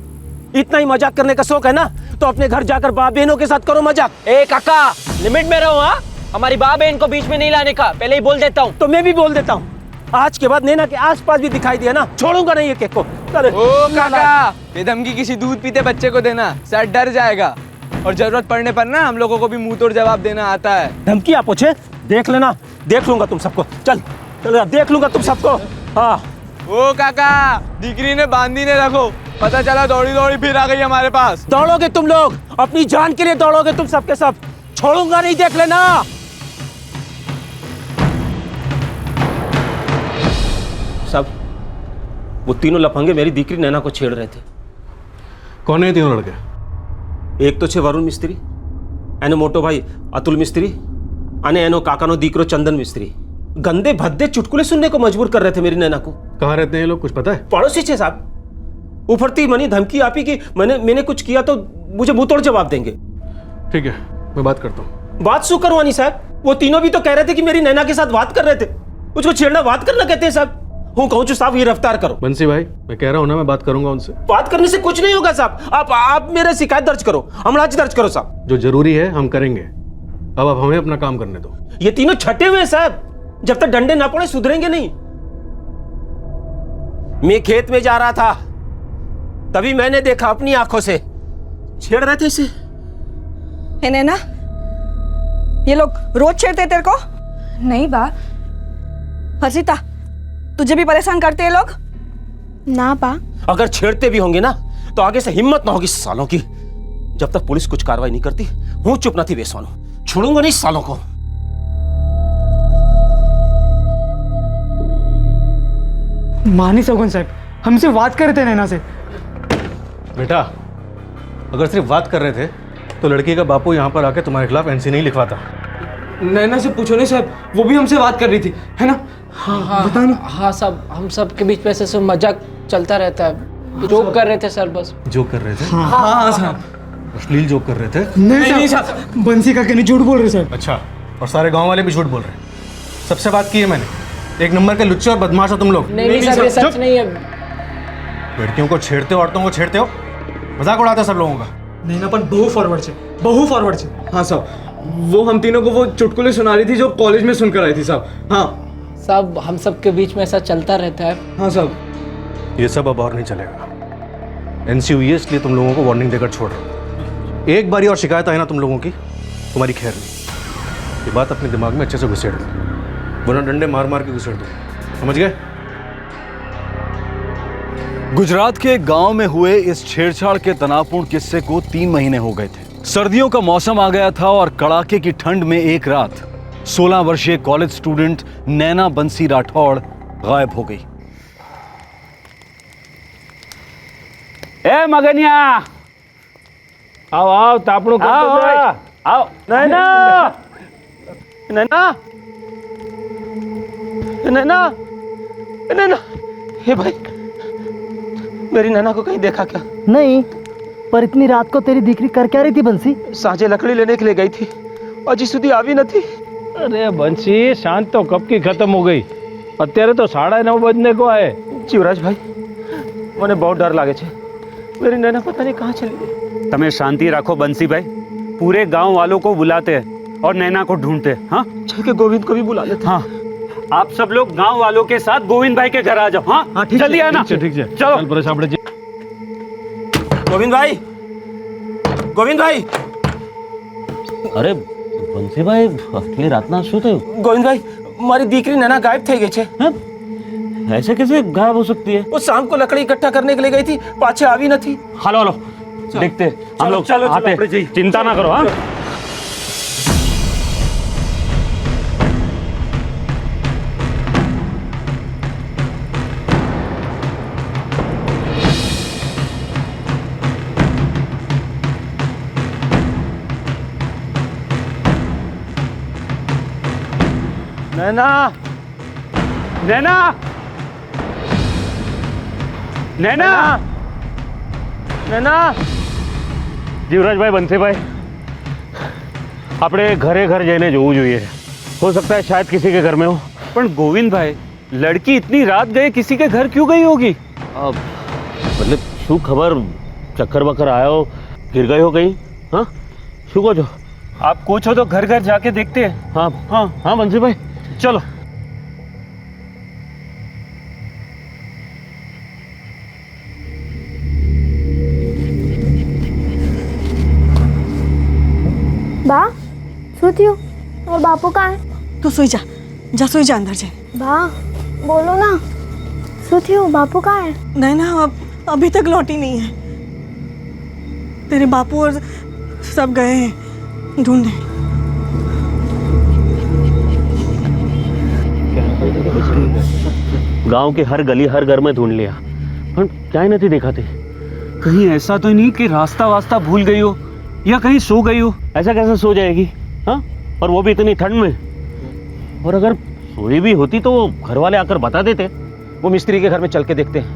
इतना ही मजाक करने का शौक है ना, तो अपने घर जाकर बाप बहनों के साथ करो मजाक। ए काका लिमिट में रहो। हाँ, हमारी बाप बहन को बीच में नहीं लाने का पहले ही बोल देता हूँ। तो मैं भी बोल देता हूँ, आज के बाद नैना के आसपास भी दिखाई दिया ना, छोड़ूंगा नहीं ये केक को। ओ काका बेधमकी किसी दूध पीते बच्चे को देना, सर डर जाएगा। और जरूरत पड़ने पर ना हम लोगों को भी मुंह तोड़ जवाब देना आता है। धमकी आप पूछे? देख लेना, देख लूंगा तुम सबको। चल चल देख लूंगा तुम सबको। हाँ। ओ काका डिग्री ने बांधी ने रखो, पता चला दौड़ी दौड़ी फिर आ गई हमारे पास। दौड़ोगे तुम लोग, अपनी जान के लिए दौड़ोगे तुम सबके सब, छोड़ूंगा नहीं, देख लेना। सब वो तीनों लफंगे मेरी दीकरी नैना को छेड़ रहे थे। कौन है तीनों लड़के? एक तो छे वरुण मिस्त्री, एनो मोटो भाई अतुल मिस्त्री, अने एनो काकानो दीकरो चंदन मिस्त्री। गंदे भद्दे चुटकुले सुनने को मजबूर कर रहे थे मेरी नैना को। कहाँ रहते हैं ये लोग, कुछ पता है? पड़ोसी छे साहब। उफरती मनी धमकी आपी कि मैंने कुछ किया तो मुझे मुंह तोड़ जवाब देंगे। ठीक है, मैं बात करता हूँ। बात शू करवानी साहब? वो तीनों भी तो कह रहे थे कि मेरी नैना के साथ बात कर रहे थे। उसको छेड़ना बात करना कहते हैं साहब। हूँ कहूँ साहब ये रफ्तार करो। बंसी भाई मैं कह रहा हूँ ना, मैं बात करूंगा उनसे। बात करने से कुछ नहीं होगा साहब। आप मेरे शिकायत दर्ज करो, हमलाज दर्ज करो साहब। जो जरूरी है हम करेंगे, अब आप हमें अपना काम करने दो। ये तीनों छटे हुए हैं साहब, जब तक डंडे ना पड़े सुधरेंगे नहीं। मैं खेत में जा रहा था, तभी मैंने देखा अपनी आंखों से, छेड़ रहे थे इसे। है ना, ये लोग रोज छेड़ते तेरे को? नहीं बा। हर्षिता, तुझे भी परेशान करते हैं लोग? ना बा। अगर छेड़ते भी होंगे ना तो आगे से हिम्मत ना होगी सालों की। जब तक पुलिस कुछ कार्रवाई नहीं करती हूं चुप ना थी बेसवानो। छोड़ूंगा नहीं सालों को। मानी सगुन साहब, हमसे बात कर रहे थे नैना से। बेटा, अगर सिर्फ बात कर रहे थे तो लड़की का बापू यहाँ पर आके तुम्हारे खिलाफ एनसी नहीं लिखवाता। नैना से पूछो नहीं साहब, वो भी हमसे बात कर रही थी, है ना? हाँ बता ना। हाँ साहब, हम सब के बीच में ऐसे मजाक चलता रहता है। जोक कर रहे थे सर, बस जोक कर रहे थे? हाँ साहब, अश्लील जोक कर रहे थे? नहीं साहब, बंसी का कहने झूठ बोल रहे साहब। अच्छा, और सारे गांव वाले भी झूठ बोल रहे हैं? सबसे बात की है मैंने, एक नंबर के लुच्चे और बदमाश हो तुम लोग। नहीं सर, ये सच नहीं है। लड़कियों को छेड़ते हो, औरतों को छेड़ते हो, मजाक उड़ाते हो सब लोगों का। नहीं ना, पर बहु फॉरवर्ड से। हाँ साहब, वो हम तीनों को वो चुटकुले सुना रही थी जो कॉलेज में सुनकर आई थी साहब। हाँ साहब, हम सब के बीच में ऐसा चलता रहता है। हाँ साहब, ये सब अब और नहीं चलेगा। एनसी हुई है इसलिए तुम लोगों को वार्निंग देकर छोड़ रहा हूँ। एक बारी और शिकायत है ना तुम लोगों की, तुम्हारी खैर नहीं। ये बात अपने दिमाग में अच्छे से घुसेड़ दो, वरना डंडे मार मार के घुसेड़ दो, समझ गए? गुजरात के एक गांव में हुए इस छेड़छाड़ के तनावपूर्ण किस्से को 3 महीने हो गए थे। सर्दियों का मौसम आ गया था और कड़ाके की ठंड में एक रात 16 वर्षीय कॉलेज स्टूडेंट नैना बंसी राठौड़ गायब हो गई। ए मगनिया, आओ आओ, तापड़ो आओ। नैना, नैना, नैना, नैना, हे भाई, मेरी नैना को कहीं देखा क्या? नहीं, पर इतनी रात को तेरी दीकरी कर क्या रही थी बंसी? साझे लकड़ी लेने के लिए गई थी, अजी सुधी आवी नहीं। अरे बंसी, शांत तो कब की खत्म हो गई। અત્યારે તો 9:30 बजने को आए। शिवराज भाई, મને बहुत डर लागे छे। मेरी नैना पता नहीं कहाँ चली गई। તમે शांति रखो बंसी भाई, पूरे गांव वालों को बुलाते हैं और नैना को ढूंढते हैं। हाँ, चल के गोविंद को भी बुला लेते। हाँ, आप सब लोग गांव वालों के साथ गोविंद भाई के घर आ जाओ। हाँ, जल्दी आना। ठीक है, चलो। गोविंद भाई, गोविंद भाई। अरे बंसी भाई, आटली रातना શું થયું? गोविंद भाई, मारी दीकरी नैना गायब થઈ गई છે। ऐसे कैसे गायब हो सकती है? वो शाम को लकड़ी इकट्ठा करने के लिए गई थी, पाछे आवी नहीं। हेलो हेलो, देखते हम लोग आते, चिंता ना करो। हाँ, नैना, नैना, नैना, नैना। જીવરાજભાઈ, બંસીભાઈ, આપણે ઘરે ઘર જઈને જોવું જોઈએ। हो सकता है शायद किसी के घर में हो। पर गोविंद भाई, लड़की इतनी रात गए, किसी के घर क्यों गई होगी? मतलब शू खबर, चक्कर बक्कर आया हो, गिर गए हो कहीं? हाँ, शू को जो आप कुछ हो तो घर घर जाके देखते हैं। हाँ हाँ हाँ बंसी भाई, चलो। बा, શું થયું? और बापू कहाँ है? तू सोई जा, जा सोई जा अंदर जा। बा, बोलो ना, શું થયું? बापू कहाँ है? नहीं ना, अभी तक लौटी नहीं है। तेरे बापू और सब गए हैं ढूंढने। गांव के हर गली हर घर में ढूंढ लिया, पर क्या ही नहीं देखा थे। कहीं ऐसा तो नहीं कि रास्ता वास्ता भूल गई हो या कहीं सो गई हो? ऐसा कैसे सो जाएगी? हाँ, और वो भी इतनी ठंड में। और अगर सोई भी होती तो घर वाले आकर बता देते। वो मिस्त्री के घर में चल के देखते हैं।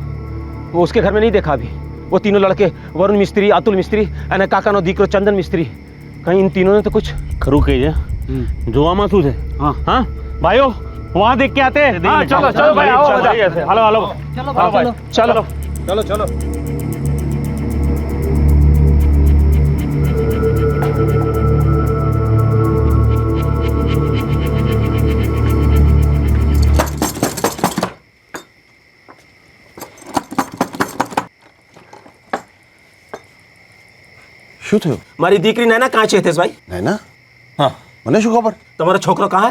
वो उसके घर में नहीं देखा अभी। वो तीनों लड़के, वरुण मिस्त्री, अतुल मिस्त्री और काका नो दीकरो चंदन मिस्त्री, कहीं इन तीनों ने तो कुछ खरू कही जोवा मासूस है। हाँ हाँ भाइयों, वहाँ देख के आते हैं। हाँ, चलो चलो भाई, आओ। हेलो हेलो, चलो चलो चलो। શું થયું? મારી દીકરી નૈના કાં છે હિતેશભાઈ? નૈના? હા, મને શું ખબર? તમારો છોકરો કાં હે?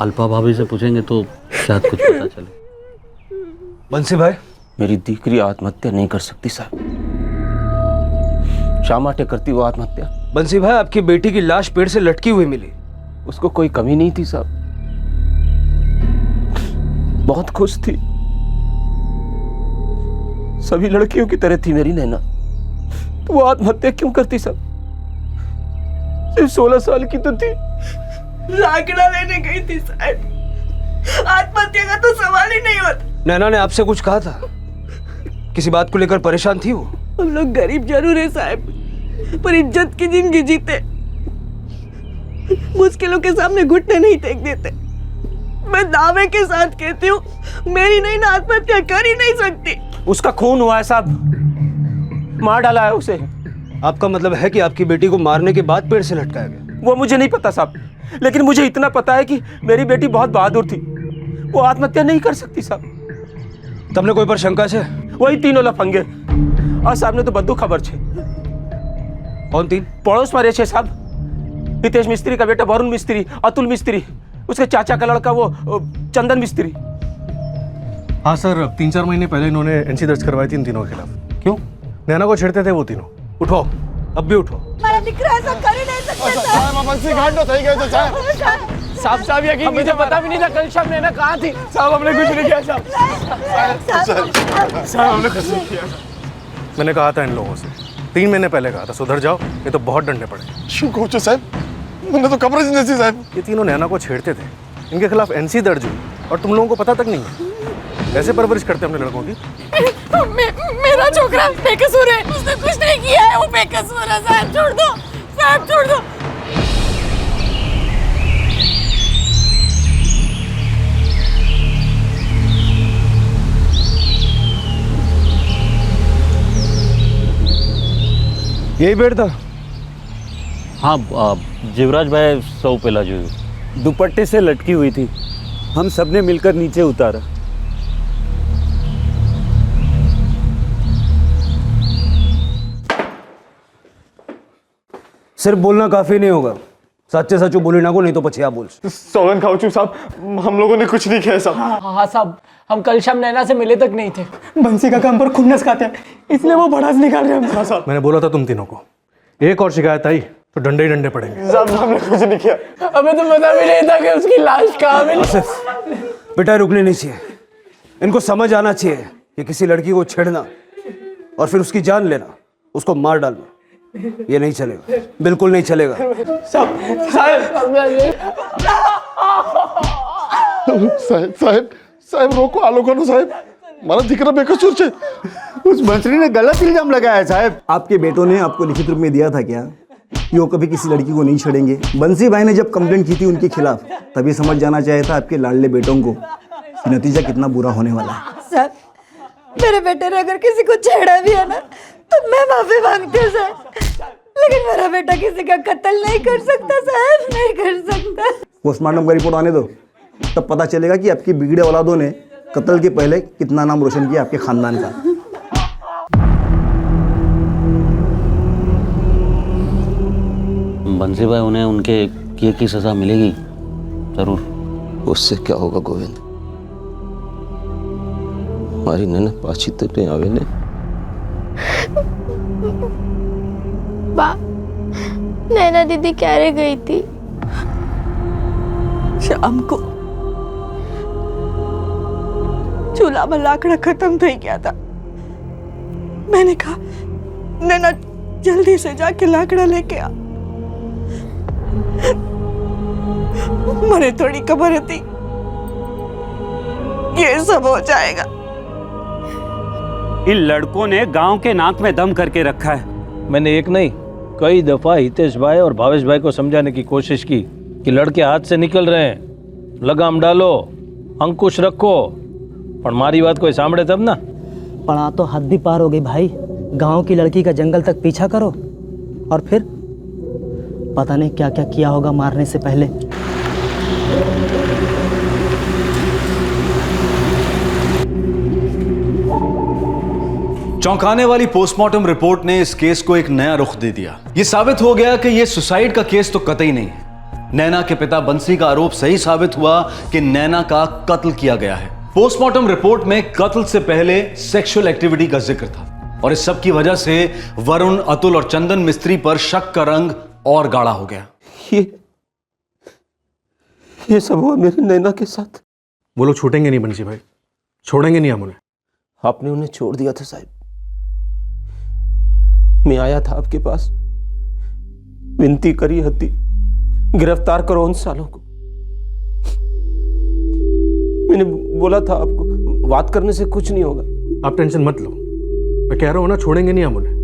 अल्पा भाभी से पूछेंगे तो शायद कुछ पता चले। बंसी भाई, मेरी दीकरी आत्महत्या नहीं कर सकती साहब। शा माटे करती वो आत्महत्या? बंसी भाई, आपकी बेटी की लाश पेड़ से लटकी हुई मिली। उसको कोई कमी नहीं थी साहब, बहुत खुश थी, सभी लड़कियों की तरह थी मेरी नैना। तो वो आत्महत्या क्यों करती साहब? सिर्फ 16 साल की तो थी। लाकड़ा लेने गई थी साहब, आत्महत्या का तो सवाल ही नहीं होता। नैना ने आपसे कुछ कहा था? किसी बात को लेकर परेशान थी वो? हम लोग गरीब जरूर है साहब, पर इज्जत की जिंदगी जीते, मुश्किलों के सामने घुटने नहीं टेक देते। मैं दावे के साथ कहती हूँ, मेरी नैना आत्महत्या कर ही नहीं सकती। उसका खून हुआ है साहब, मार डाला है उसे। आपका मतलब है कि आपकी बेटी को मारने के बाद पेड़ से लटकाया गया? वो मुझे नहीं पता साहब, लेकिन मुझे इतना पता है कि मेरी बेटी बहुत बहादुर थी, वो आत्महत्या नहीं कर सकती साहब। तमने कोई पर शंका है? वही तीनों लफंगे और साहब ने तो बद्दू खबर छे। कौन तीन? पड़ोस में रहे छे साहब। हितेश मिस्त्री का बेटा वरुण मिस्त्री, अतुल मिस्त्री, उसके चाचा का लड़का वो चंदन मिस्त्री। हाँ सर, 3-4 महीने पहले इन्होंने एनसी दर्ज करवाई थी इन तीनों के खिलाफ। क्यों? नैना को छेड़ते थे वो तीनों। उठो, अब भी उठो। मेरा दिखरा ऐसा कर ही नहीं सकता साहब यकीन मुझे पता भी नहीं था कल शाम नैना कहाँ थी। साहब हमने कुछ नहीं किया साहब। साहब हमने कुछ नहीं किया। मैंने कहा था इन लोगों से, 3 महीने पहले कहा था सुधर जाओ, ये तो बहुत डंडे पड़े। क्यों कोच साहब, मैंने तो कमरे नहीं सी साहब। ये तीनों नैना को छेड़ते थे, इनके खिलाफ एनसी दर्ज हुई और तुम लोगों को पता तक नहीं है। ऐसे परवरिश करते अपने लड़कों की। मेरा छोकरा बेकसूर है, उसने कुछ नहीं किया है, वो बेकसूर है। साहब छोड़ दो, साहब छोड़ दो। यही बेड था? हाँ, जीवराज भाई सौ पेला जो दुपट्टे से लटकी हुई थी, हम सबने मिलकर नीचे उतारा। सिर्फ बोलना काफी नहीं होगा, सच्चे सचो बोली ना को, नहीं तो पछिया बोल। सौगन खाऊचू साहब, हम लोगों ने कुछ नहीं किया साहब। हाँ साहब, हम कल शाम नैना से मिले तक नहीं थे। बंसी का काम पर खुन्नस खाते हैं, इसलिए वो भड़ास निकाल रहे हैं। साहब मैंने बोला था तुम तीनों को, एक और शिकायत आई तो डंडे ही डंडे पड़ेंगे। साहब हमने कुछ नहीं किया। हमें तो पता भी नहीं था कि उसकी लाश कहाँ मिली। बेटा रुकने नहीं चाहिए, इनको समझ आना चाहिए कि किसी लड़की को छेड़ना और फिर उसकी जान लेना, उसको मार डालना, ये नहीं चलेगा, बिल्कुल नहीं चलेगा। साहब रोको, आलो करो साहब, मारा दिकरा बेकसूर छे। उस बंसरी ने गलत इल्जाम लगाया है साहब। आपके बेटों ने आपको लिखित रूप में दिया था क्या कि वो कभी किसी लड़की को नहीं छेड़ेंगे? बंसी भाई ने जब कंप्लेंट की थी उनके खिलाफ, तभी समझ जाना चाहिए था आपके लाडले बेटों को कि नतीजा कितना बुरा होने वाला है। सर, मेरे बेटे ने अगर किसी को छेड़ा भी है ना, तो मैं माफी मांगती हूँ सर, लेकिन मेरा बेटा किसी का कत्ल नहीं कर सकता साहब, नहीं कर सकता। पोस्टमार्टम का रिपोर्ट आने दो, तब पता चलेगा कि आपकी बिगड़े औलादों ने कत्ल के पहले कितना नाम रोशन किया आपके खानदान का। बंसी भाई, उन्हें उनके किए की सजा मिलेगी जरूर। उससे क्या होगा गोविंद, हमारी नैना पाछी तक नहीं आवे ने। बा, नैना दीदी कह रही गई थी शाम को चूल्हा में लाकड़ा खत्म થઈ गया था। मैंने कहा नैना जल्दी से जाके लाकड़ा लेके आ। मुझे थोड़ी खबर थी ये सब हो जाएगा। इन लड़कों ने गांव के नाक में दम करके रखा है। मैंने एक नहीं कई दफा हितेश भाई और भावेश भाई को समझाने की कोशिश की कि लड़के हाथ से निकल रहे हैं, लगाम डालो, अंकुश रखो, पर मारी बात कोई सामने तब ना। पढ़ा तो हद भी पार हो गई भाई, गांव की लड़की का जंगल तक पीछा करो और फिर पता नहीं क्या क्या किया होगा मारने से पहले। चौंकाने वाली पोस्टमार्टम रिपोर्ट ने इस केस को एक नया रुख दे दिया। यह साबित हो गया कि यह सुसाइड का केस तो कतई नहीं है, नैना के पिता बंसी का आरोप सही साबित हुआ कि नैना का कत्ल किया गया है। पोस्टमार्टम रिपोर्ट में कत्ल से पहले सेक्सुअल एक्टिविटी का जिक्र था और इस सब की वजह से वरुण, अतुल और चंदन मिस्त्री पर शक का रंग और गाढ़ा हो गया। ये सब हुआ मेरी नैना के साथ। वो लोग छूटेंगे नहीं बंसी भाई, छोड़ेंगे नहीं हम उन्हें। आपने उन्हें छोड़ दिया था साहब। मैं आया था आपके पास, विनती करी हती गिरफ्तार करो उन सालों को। मैंने बोला था आपको बात करने से कुछ नहीं होगा। आप टेंशन मत लो, मैं कह रहा हूं ना, छोड़ेंगे नहीं हम उन्हें।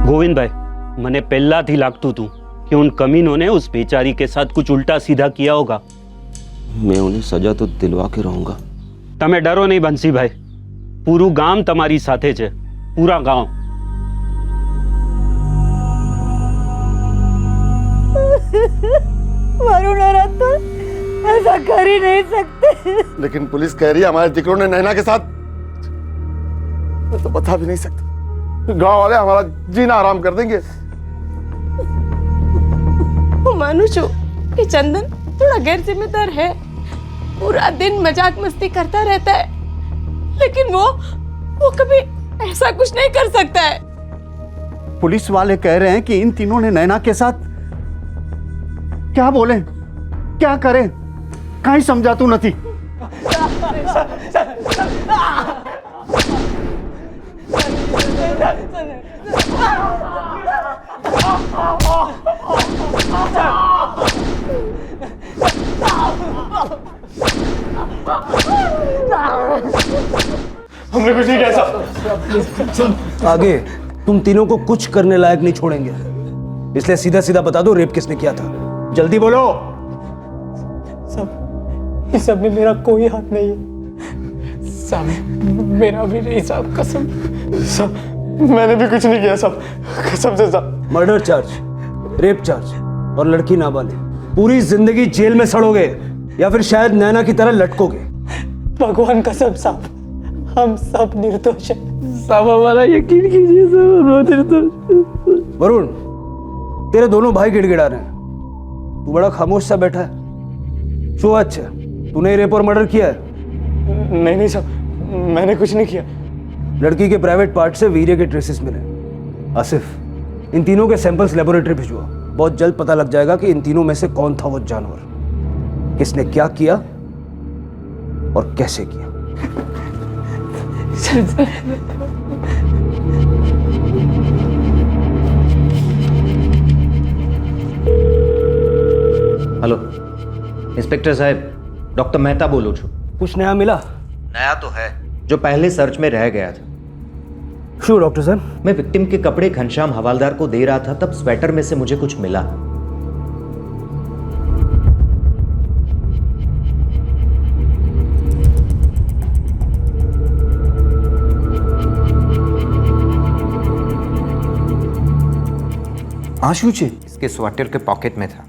ગોવિંદભાઈ, મને પહેલાથી લાગતું હતું કે ઉન કમીનોને उस बेचारी के साथ कुछ उल्टा सीधा किया होगा। मैं उन्हें सजा तो दिलवा के रहूंगा। તમે ડરો નહીં બંસીભાઈ, પૂરું ગામ તમારી સાથે છે, પૂરા ગામ। वरुण और अतुल ऐसा कर ही नहीं सकते। लेकिन पुलिस कह रही है हमारे जिक्रों ने नैना के साथ। मैं तो बता भी नहीं सकता, गांव वाले हमारा जीना आराम कर देंगे। હું માનું છું कि चंदन थोड़ा गैर जिम्मेदार है, पूरा दिन मजाक मस्ती करता रहता है, लेकिन वो कभी ऐसा कुछ नहीं कर सकता है। पुलिस वाले कह रहे हैं कि इन तीनों ने नैना के साथ। क्या बोले, क्या करें, कहीं समझातू नहीं। हमने कुछ नहीं किया साहब। आगे तुम तीनों को कुछ करने लायक नहीं छोड़ेंगे, इसलिए सीधा सीधा बता दो रेप किसने किया था। जल्दी बोलो। सब इस सब में मेरा कोई हाथ नहीं है साहब, मेरा भी नहीं साहब, कसम साहब, मैंने भी कुछ नहीं किया साहब, कसम से साहब। मर्डर चार्ज, रेप चार्ज और लड़की नाबालिग, पूरी जिंदगी जेल में सड़ोगे या फिर शायद नैना की तरह लटकोगे। भगवान कसम साहब, हम सब निर्दोष हैं साहब, हमारा यकीन कीजिए साहब, हम निर्दोष। वरुण, तेरे दोनों भाई गिड़गिड़ा रहे हैं, तू बड़ा खामोश सा बैठा है। शो अच्छा, तूने रेप और मर्डर किया है? नहीं साहब, मैंने कुछ नहीं किया। लड़की के प्राइवेट पार्ट से वीर्य के ट्रेसेस मिले। आसिफ, इन तीनों के सैंपल्स लेबोरेटरी भिजवा। बहुत जल्द पता लग जाएगा कि इन तीनों में से कौन था वो जानवर, किसने क्या किया और कैसे किया। हेलो इंस्पेक्टर साहब, डॉक्टर मेहता बोलो छू। कुछ नया मिला? नया तो है, जो पहले सर्च में रह गया था। शू डॉक्टर साहब? मैं विक्टिम के कपड़े घनश्याम हवालदार को दे रहा था, तब स्वेटर में से मुझे कुछ मिला। आशु जी, इसके स्वेटर के पॉकेट में था।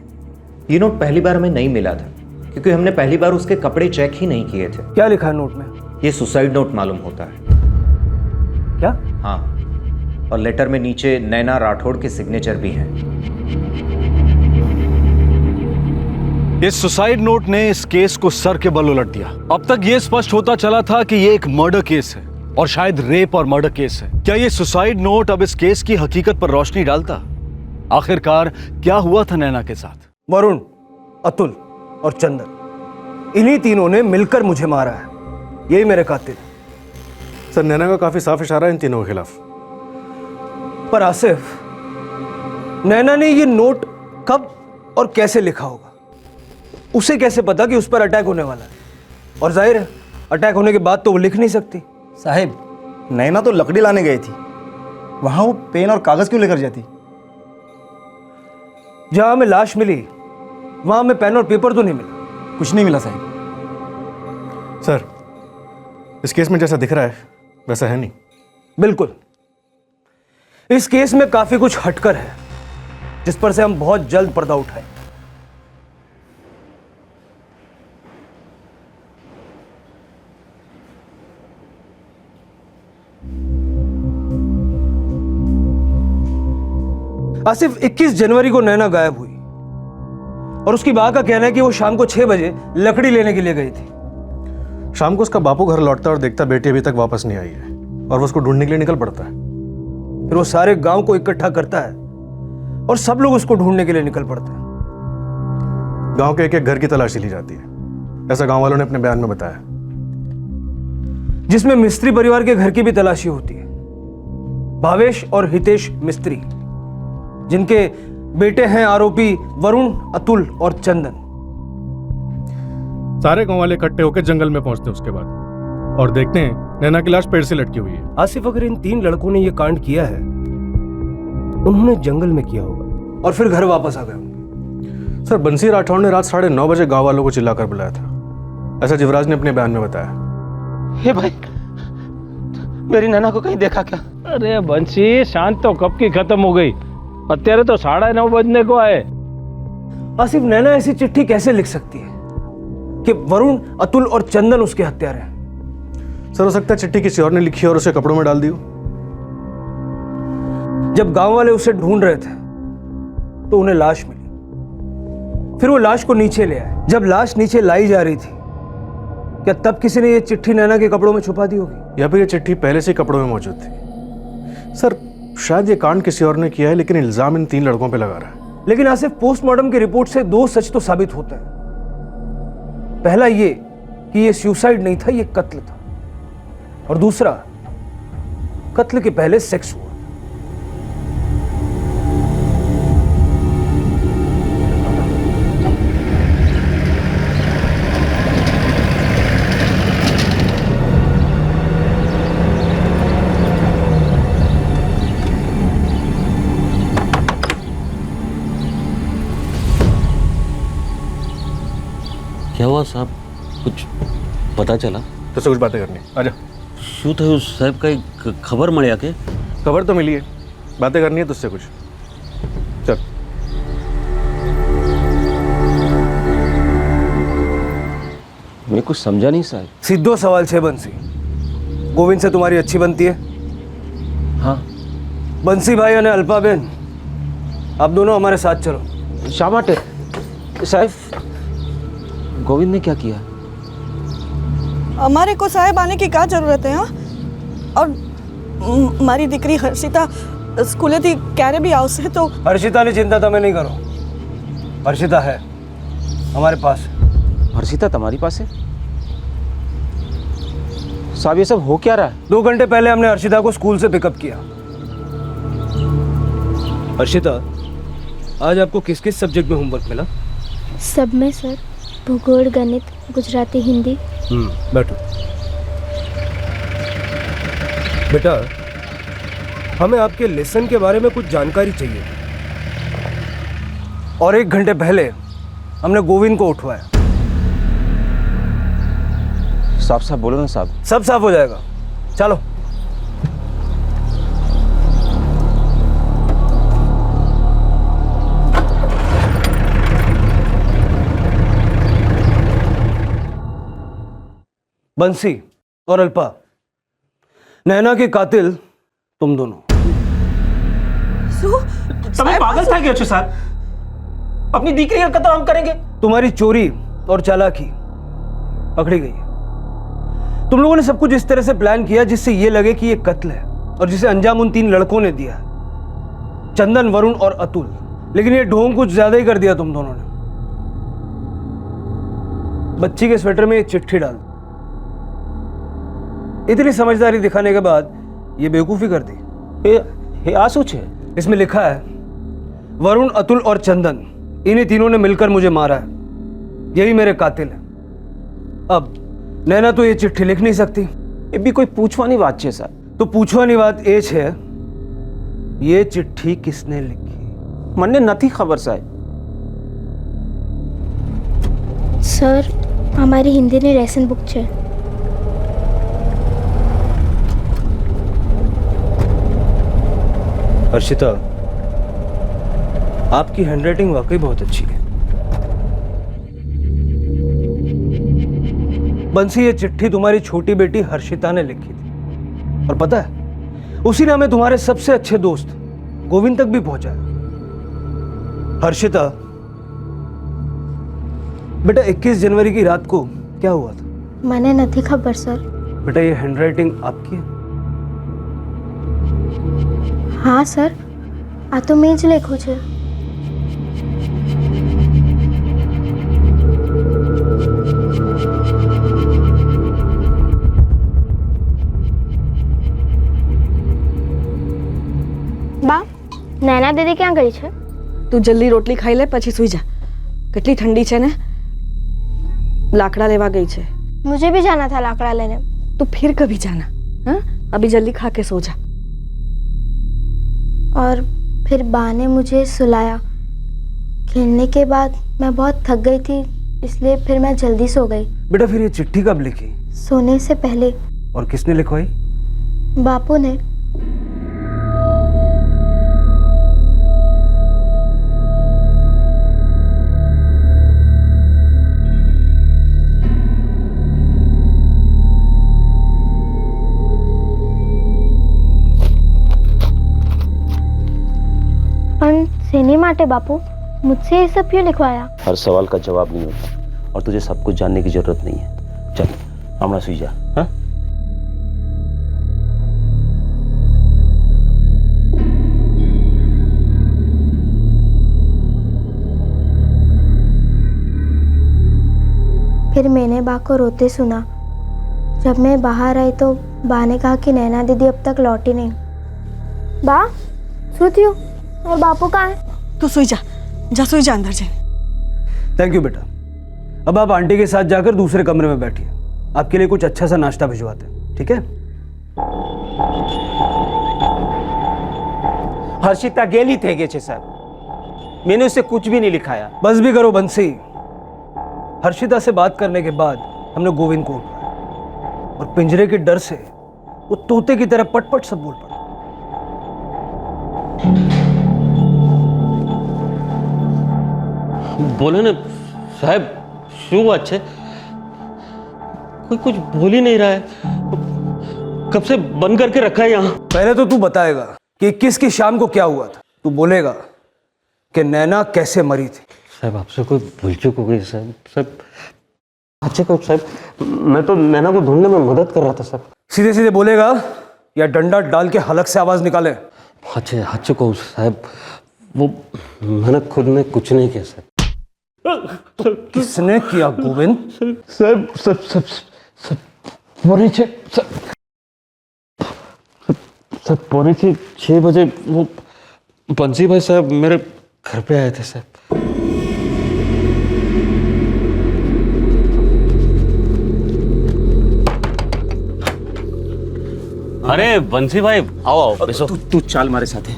ये नोट पहली बार हमें नहीं मिला था, क्योंकि हमने पहली बार उसके कपड़े चेक ही नहीं किए थे। क्या लिखा है नोट में? ये सुसाइड नोट मालूम होता है। क्या? हाँ, और लेटर में नीचे नैना राठौड़ के सिग्नेचर भी हैं। इस सुसाइड नोट ने इस केस को सर के बल उलट दिया। अब तक यह स्पष्ट होता चला था कि यह एक मर्डर केस है और शायद रेप और मर्डर केस है। क्या यह सुसाइड नोट अब इस केस की हकीकत पर रोशनी डालता? आखिरकार क्या हुआ था नैना के साथ? वरुण, अतुल और चंदन, इन्हीं तीनों ने मिलकर मुझे मारा है। यही मेरे कातिल। सर, नैना का काफी साफ इशारा है इन तीनों के खिलाफ। पर आसिफ, नैना ने ये नोट कब और कैसे लिखा होगा? उसे कैसे पता कि उस पर अटैक होने वाला है? और जाहिर है अटैक होने के बाद तो वो लिख नहीं सकती। साहिब, नैना तो लकड़ी लाने गई थी, वहां वो पेन और कागज क्यों लेकर जाती? जहां हमें लाश मिली वहां हमें पेन और पेपर तो नहीं मिला। कुछ नहीं मिला साहिब। सर, इस केस में जैसा दिख रहा है वैसा है नहीं। बिल्कुल, इस केस में काफी कुछ हटकर है, जिस पर से हम बहुत जल्द पर्दा उठाएं। आसिफ, 21 जनवरी को नैना गायब हुई और उसकी मां का कहना है कि वो शाम को 6 बजे लकड़ी लेने के लिए गई थी। शाम को उसका बापू घर लौटता और देखता बेटी अभी तक वापस नहीं आई है और वो उसको ढूंढने के लिए निकल पड़ता है। फिर वो सारे गांव को इकट्ठा करता है और सब लोग उसको ढूंढने के लिए निकल पड़ते हैं। गांव के एक घर की तलाशी ली जाती है, ऐसा गांव वालों ने अपने बयान में बताया, जिसमें मिस्त्री परिवार के घर की भी तलाशी होती है। भावेश और हितेश मिस्त्री, जिनके बेटे हैं आरोपी वरुण, अतुल और चंदन। सारे गांव वाले इकट्ठे होकर जंगल में पहुंचते उसके बाद और देखते हैं नैना की लाश पेड़ से लटकी हुई है। आसिफ, अगर इन 3 लड़कों ने यह कांड किया है, उन्होंने जंगल में किया होगा और फिर घर वापस आ गए होंगे। सर, बंसी राठौड़ ने रात 9:30 बजे गांव वालों को चिल्लाकर बुलाया था, ऐसा जीवराज ने अपने बयान में बताया। हे भाई, मेरी नैना को कहीं देखा क्या? अरे बंसी, शांत तो कब की खत्म हो गई, અત્યારે तो 9:30 बजने को आए। आसिफ, नैना ऐसी चिट्ठी कैसे लिख सकती है कि वरुण, अतुल और चंदन उसके हत्यारे हैं? सर, हो सकता है चिट्ठी किसी और ने लिखी और उसे कपड़ों में डाल दी हो। जब गांव वाले उसे ढूंढ रहे थे तो उन्हें लाश मिली, फिर वो लाश को नीचे ले आए। जब लाश नीचे लाई जा रही थी, क्या तब किसी ने ये चिट्ठी नैना के कपड़ों में छुपा दी होगी? या फिर ये चिट्ठी पहले से कपड़ों में मौजूद थी? सर, शायद ये कांड किसी और ने किया है, लेकिन इल्जाम इन 3 लड़कों पे लगा रहा है। लेकिन आसिफ, पोस्टमार्टम की रिपोर्ट से 2 सच तो साबित होते हैं। पहला ये कि ये सुसाइड नहीं था, ये कत्ल था, और दूसरा, कत्ल के पहले सेक्स हुआ। क्या हुआ साहब, कुछ पता चला? तुझसे कुछ बातें करनी, आजा। શું થયું સાહેબ, કઈ ખબર મળ્યા કે? खबर तो मिली है, बातें करनी है तुझसे कुछ, चल। मैं कुछ समझा नहीं साहब। सीधो सवाल छे बंसी, गोविंद से तुम्हारी अच्छी बनती है? हाँ। बंसी भाई और अल्पाबेन, आप दोनों हमारे साथ चलो। શા માટે साहब? गोविंद ने क्या किया? અમારે કો સાહેબ આને की क्या जरूरत है? हाँ, और મારી દીકરી હર્ષિતા સ્કૂલેથી ક્યારે બી આવશે તો? हर्षिता ની चिंता તમે नहीं करो, हर्षिता है हमारे पास। हर्षिता तुम्हारी पास है? साहब, ये सब हो क्या रहा है? 2 घंटे पहले हमने हर्षिता को स्कूल से पिकअप किया। हर्षिता, आज आपको किस किस सब्जेक्ट में होमवर्क मिला? सब में सर, भूगोल, गणित, गुजराती, हिंदी। बैठो। बेटा, हमें आपके लेसन के बारे में कुछ जानकारी चाहिए, और 1 घंटे पहले हमने गोविंद को उठवाया। साफ साफ बोलो ना साहब। सब साफ हो जाएगा, चलो। बंसी और अल्पा, नैना के कातिल तुम दोनों। તમે પાગલ થઈ ગયો છો સાહેબ? अपनी दीकरी का कत्ल हम करेंगे? तुम्हारी चोरी और चालाकी पकड़ी गई है। तुम लोगों ने सब कुछ इस तरह से प्लान किया जिससे ये लगे कि ये कत्ल है, और जिसे अंजाम उन 3 लड़कों ने दिया, चंदन, वरुण और अतुल। लेकिन ये ढोंग कुछ ज्यादा ही कर दिया तुम दोनों ने। बच्ची के स्वेटर में एक चिट्ठी डाल दी। इतनी समझदारी दिखाने के बाद ये बेवकूफी कर दी। आंसू छे, इसमें लिखा है, वरुण, अतुल और चंदन, इन्हीं तीनों ने मिलकर मुझे मारा है, यही मेरे कातिल है। अब नैना तो ये चिट्ठी लिख नहीं सकती। ये भी कोई पूछवानी बात छे सर। तो पूछवानी बात ए है, ये चिट्ठी किसने लिखी? मने नहीं खबर साहब। सर, हमारी हिंदी ने लेसन बुक है। हर्षिता, आपकी हैंडराइटिंग वाकई बहुत अच्छी है। बंसी, ये चिट्ठी तुम्हारी छोटी बेटी हर्षिता ने लिखी थी, और पता है, उसी ने हमें तुम्हारे सबसे अच्छे दोस्त गोविंद तक भी पहुंचाया। हर्षिता, बेटा 21 जनवरी की रात को क्या हुआ था? मैंने नहीं खबर सर। बेटा ये हैंडराइटिंग आपकी है? हाँ सर, आ तो मैं જ લખું છે। બા, નૈના દીદી ક્યાં ગઈ છે? તું જલ્દી રોટલી ખાઈ લે પછી સૂઈ જા। કેટલી ઠંડી છે ને। લાકડા લેવા ગઈ છે। मुझे भी जाना था लाकड़ा लेने। तो फिर कभी जाना। हाँ, अभी जल्दी खा के सो जा। और फिर बा ने मुझे सुलाया। खेलने के बाद मैं बहुत थक गई थी, इसलिए फिर मैं जल्दी सो गई। बेटा फिर ये चिट्ठी कब लिखी? सोने से पहले। और किसने लिखवाई? बापू ने। सेने माटे बापू, मुझसे ये सब क्यों लिखवाया? हर सवाल का जवाब नहीं होता और तुझे सब कुछ जानने की जरूरत नहीं है। चल हमारा सुई जा। हाँ? फिर मैंने बा को रोते सुना। जब मैं बाहर आई तो बा ने कहा कि नैना दीदी अब तक लौटी नहीं। बा, सोती हूँ और बापू कहाँ है? तो सोई जा, जा सोई जा अंदर जा। थैंक यू बेटा। अब आप आंटी के साथ जाकर दूसरे कमरे में बैठिए, आपके लिए कुछ अच्छा सा नाश्ता भिजवाते हैं, ठीक है? हर्षिता गेली थे गे सर, मैंने उसे कुछ भी नहीं लिखाया। बस भी करो बंसी। हर्षिता से बात करने के बाद हमने गोविंद को उठाया और पिंजरे के डर से वो तोते की तरह पटपट सब बोल पड़ा। बोले ना साहब, शू વાત છે? कोई कुछ बोल ही नहीं रहा है। कब से बंद करके रखा है यहाँ। पहले तो तू बताएगा कि 21 की शाम को क्या हुआ था। तू बोलेगा कि नैना कैसे मरी थी। साहब आपसे कोई भूल चूक हो गई साहब। साहब अच्छे को साहब, मैं तो नैना को ढूंढने में मदद कर रहा था साहब। सीधे सीधे बोलेगा या डंडा डाल के हलक से आवाज निकाले? अच्छे को साहब, वो मैंने खुद में कुछ नहीं किया साहब। किसने किया गोविंद? साहब सब सब सब पौने 6 बजे वो बंसी भाई साहब मेरे घर पे आए थे साहब। अरे बंसी भाई आओ आओ બેસો। તું ચાલ મારી સાથે।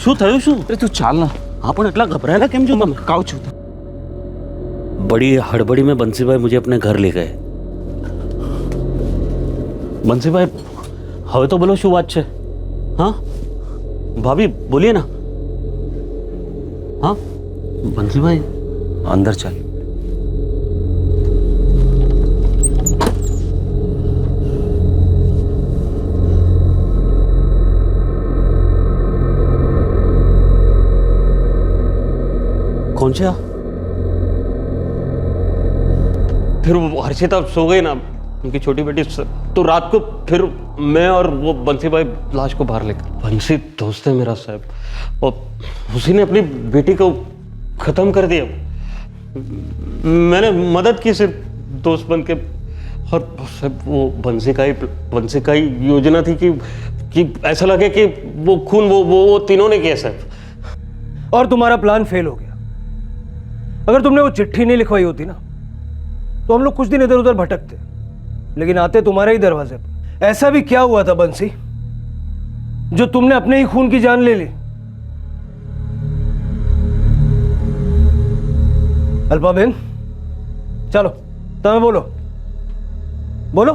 શું થયું શું? અરે તું ચાલ ના। હા પણ એટલા ગભરાયેલા કેમ છો તમે? કાઉ છું। बड़ी हड़बड़ी में बंसी भाई मुझे अपने घर ले गए। बंसी भाई હવે તો બોલો શું વાત છે? हाँ भाभी बोलिए ना। हाँ बंसी भाई अंदर चल। कौन सा? फिर वो हर्षिता सो गई ना, उनकी छोटी बेटी, तो रात को फिर मैं और वो बंसी भाई लाश को बाहर लेकर। बंसी दोस्त है मेरा साहब, और उसी ने अपनी बेटी को खत्म कर दिया। मैंने मदद की सिर्फ दोस्त बन के, और साहब वो बंसी का ही योजना थी कि ऐसा लगे कि वो खून वो तीनों ने किया साहब। और तुम्हारा प्लान फेल हो गया। अगर तुमने वो चिट्ठी नहीं लिखवाई होती ना तो हम लोग कुछ दिन इधर उधर भटकते, लेकिन आते तुम्हारे ही दरवाजे पर। ऐसा भी क्या हुआ था बंसी जो तुमने अपने ही खून की जान ले ली? अल्पा बहन चलो तुम्हें बोलो बोलो।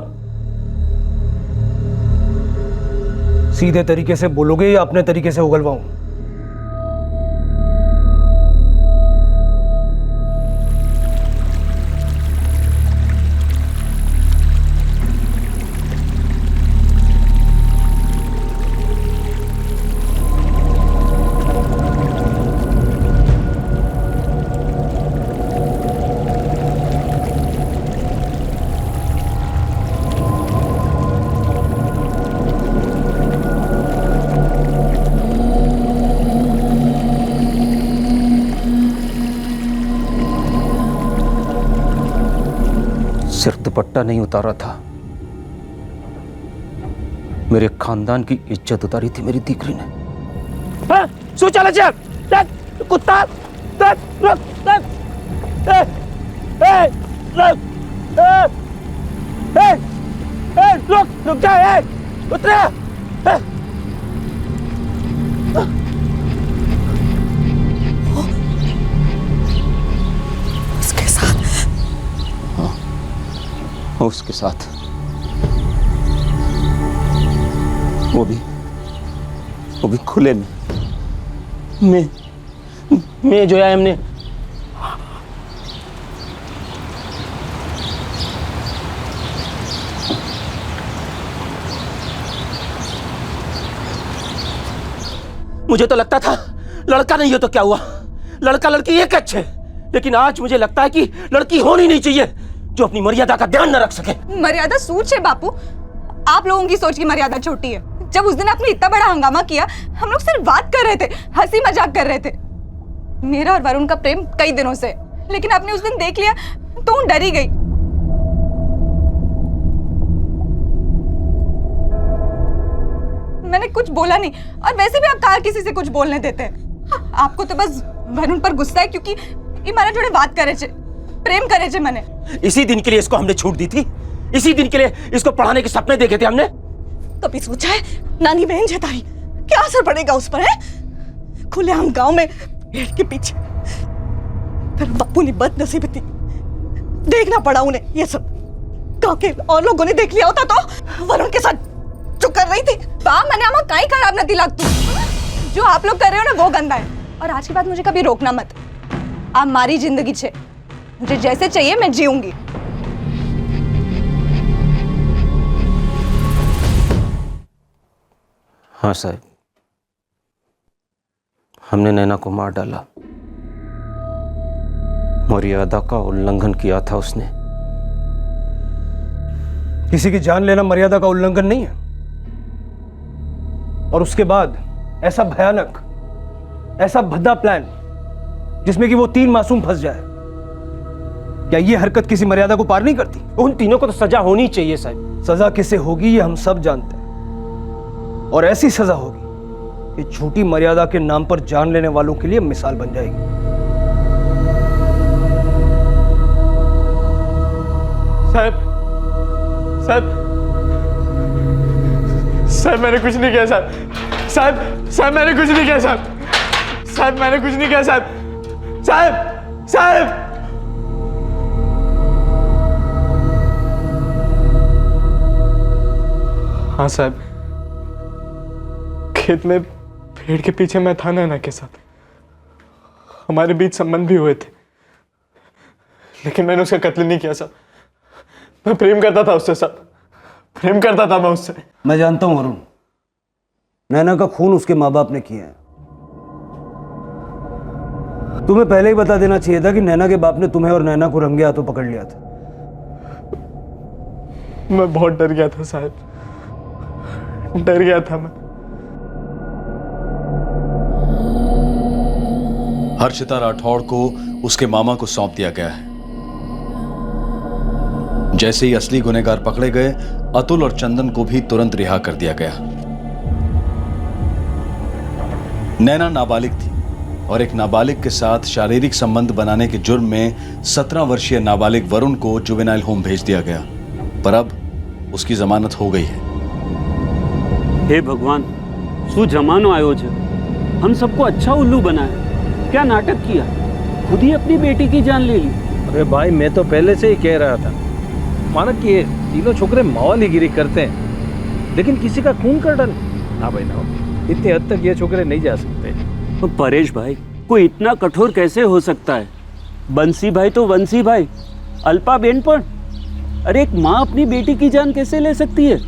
सीधे तरीके से बोलोगे या अपने तरीके से उगलवाऊं? सिर्फ दुपट्टा नहीं उतारा था, मेरे खानदान की इज्जत उतारी थी मेरी दीकरी ने। चल कुत्ता रुक जा, उतरे। उसके साथ, हाँ, उसके साथ, वो भी खुले में। मैं जो है हमने मुझे तो लगता था लड़का नहीं हो तो क्या हुआ, लड़का लड़की एक अच्छे, लेकिन आज मुझे लगता है कि लड़की होनी नहीं चाहिए जो अपनी मर्यादा का ध्यान न रख सके। मर्यादा सोच है बापू, आप लोगों की सोच की मर्यादा छोटी है। जब उस दिन आपने इतना बड़ा हंगामा किया, हम लोग सिर्फ बात कर रहे थे, हंसी मजाक कर रहे थे, मेरा और वरुण का प्रेम कई दिनों से, लेकिन आपने उस दिन देख लिया तो डर ही गई। मैंने कुछ बोला नहीं, और वैसे भी आप कहाँ किसी से कुछ बोलने देते हैं। आपको तो बस वरुण पर गुस्सा है क्योंकि हमारा जोड़े बात करे छे, प्रेम करे छे। मैंने इसी दिन के लिए इसको हमने छूट दी थी, इसी दिन के लिए इसको पढ़ाने के सपने देखे थे हमने। कभी सोचा है नानी बहन जताई क्या असर पड़ेगा उस पर है? खुलेआम गांव में पेड़ के पीछे फिर बापू ने बदनसीबी थी, देखना पड़ा उन्हें ये सब। गांव के और लोगों ने देख लिया होता तो वरुण के साथ जो कर रही थी मैंने आमा कहीं खराब न दिला तू। जो आप लोग कर रहे हो ना वो गंदा है, और आज के बाद मुझे कभी रोकना मत। आप मारी जिंदगी छे, मुझे जैसे चाहिए मैं जीऊंगी। हाँ साहब, हमने नैना को मार डाला, मर्यादा का उल्लंघन किया था उसने। किसी की जान लेना मर्यादा का उल्लंघन नहीं है, और उसके बाद ऐसा भयानक, ऐसा भद्दा प्लान जिसमें कि वो 3 मासूम फंस जाए, क्या ये हरकत किसी मर्यादा को पार नहीं करती? उन तीनों को तो सजा होनी चाहिए साहब। सजा किसे होगी ये हम सब जानते हैं, और ऐसी सजा होगी कि झूठी मर्यादा के नाम पर जान लेने वालों के लिए मिसाल बन जाएगी। साहब मैंने कुछ नहीं किया साहब मैंने कुछ नहीं किया साहब मैंने कुछ नहीं किया साहब। हाँ साहब, खेत में पेड़ के पीछे मैं था नैना के साथ, हमारे बीच संबंध भी हुए थे, लेकिन मैंने उसका कत्ल नहीं किया साहब। मैं प्रेम करता था उससे साहब, प्रेम करता था मैं उससे। मैं जानता हूं वरुण, नैना का खून उसके माँ बाप ने किया है। तुम्हें पहले ही बता देना चाहिए था कि नैना के बाप ने तुम्हें और नैना को रंगे हाथों पकड़ लिया था। मैं बहुत डर गया था साहब, डर गया था मैं। हर्षिता राठौड़ को उसके मामा को सौंप दिया गया है। जैसे ही असली गुनहगार पकड़े गए, अतुल और चंदन को भी तुरंत रिहा कर दिया गया। नैना नाबालिग थी और एक नाबालिग के साथ शारीरिक संबंध बनाने के जुर्म में 17 वर्षीय नाबालिग वरुण को जुवेनाइल होम भेज दिया गया, पर अब उसकी जमानत हो गई है। हे भगवान, सु जमानो आयो छे, हम सबको अच्छा उल्लू बनाया, क्या नाटक किया, खुद ही अपनी बेटी की जान ले ली। अरे भाई, मैं तो पहले से ही कह रहा था, माना कि ये तीनों छोकरे मवालीगिरी करते हैं, लेकिन किसी का खून कर डाल ना भाई ना, इतनी हद तक ये छोकरे नहीं जा सकते। तो परेश भाई, कोई इतना कठोर कैसे हो सकता है? बंसी भाई तो बंसी भाई, अल्पा बेन पर, अरे एक माँ अपनी बेटी की जान कैसे ले सकती है?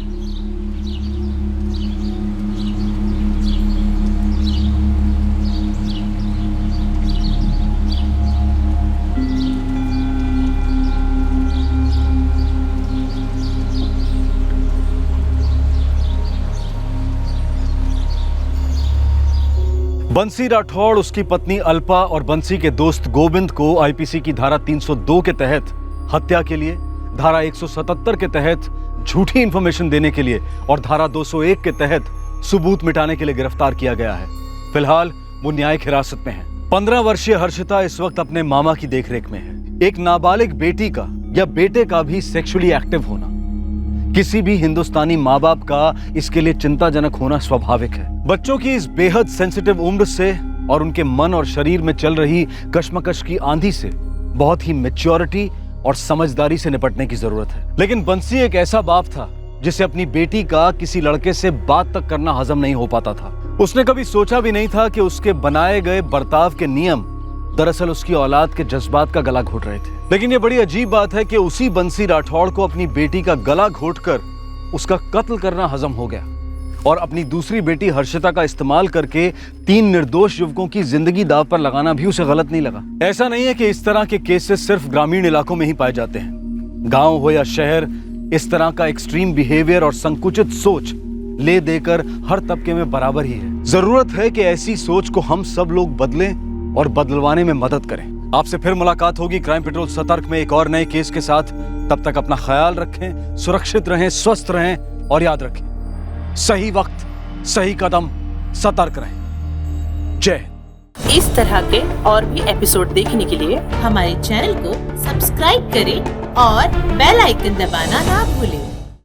बंसी राठौड़, उसकी पत्नी अल्पा और बंसी के दोस्त गोविंद को आईपीसी की धारा 302 के तहत हत्या के लिए, धारा 177 के तहत झूठी इंफॉर्मेशन देने के लिए और धारा 201 के तहत सबूत मिटाने के लिए गिरफ्तार किया गया है। फिलहाल वो न्यायिक हिरासत में है। 15 वर्षीय हर्षिता इस वक्त अपने मामा की देखरेख में है। एक नाबालिग बेटी का या बेटे का भी सेक्सुअली एक्टिव होना किसी भी हिंदुस्तानी माँ बाप का इसके लिए चिंताजनक होना स्वाभाविक है। बच्चों की इस बेहद सेंसिटिव उम्र से और उनके मन और शरीर में चल रही कश्मकश की आंधी से बहुत ही मैच्योरिटी और समझदारी से निपटने की जरूरत है। लेकिन बंसी एक ऐसा बाप था जिसे अपनी बेटी का किसी लड़के से बात तक करना हजम नहीं हो पाता था। उसने कभी सोचा भी नहीं था कि उसके बनाए गए बर्ताव के नियम दरअसल उसकी औलाद के जज्बात का गला घोट रहे थे। लेकिन ये बड़ी अजीब बात है कि उसी बंसी राठौड़ को अपनी बेटी का गला घोटकर उसका कत्ल करना हजम हो गया और अपनी दूसरी बेटी हर्षिता का इस्तेमाल करके 3 निर्दोष युवकों की जिंदगी दांव पर लगाना भी उसे गलत नहीं लगा। ऐसा नहीं है कि इस तरह के केसेस सिर्फ ग्रामीण इलाकों में ही पाए जाते हैं। गांव हो या शहर, इस तरह का एक्सट्रीम बिहेवियर और संकुचित सोच ले देकर हर तबके में बराबर ही है। जरूरत है कि ऐसी सोच को हम सब लोग बदलें और बदलवाने में मदद करें। आपसे फिर मुलाकात होगी क्राइम पेट्रोल सतर्क में एक और नए केस के साथ। तब तक अपना ख्याल रखें, सुरक्षित रहें, स्वस्थ रहें और याद रखें, सही वक्त, सही कदम, सतर्क रहें। जय हिंद। इस तरह के और भी एपिसोड देखने के लिए हमारे चैनल को सब्सक्राइब करें और बेल आइकन दबाना ना भूलें।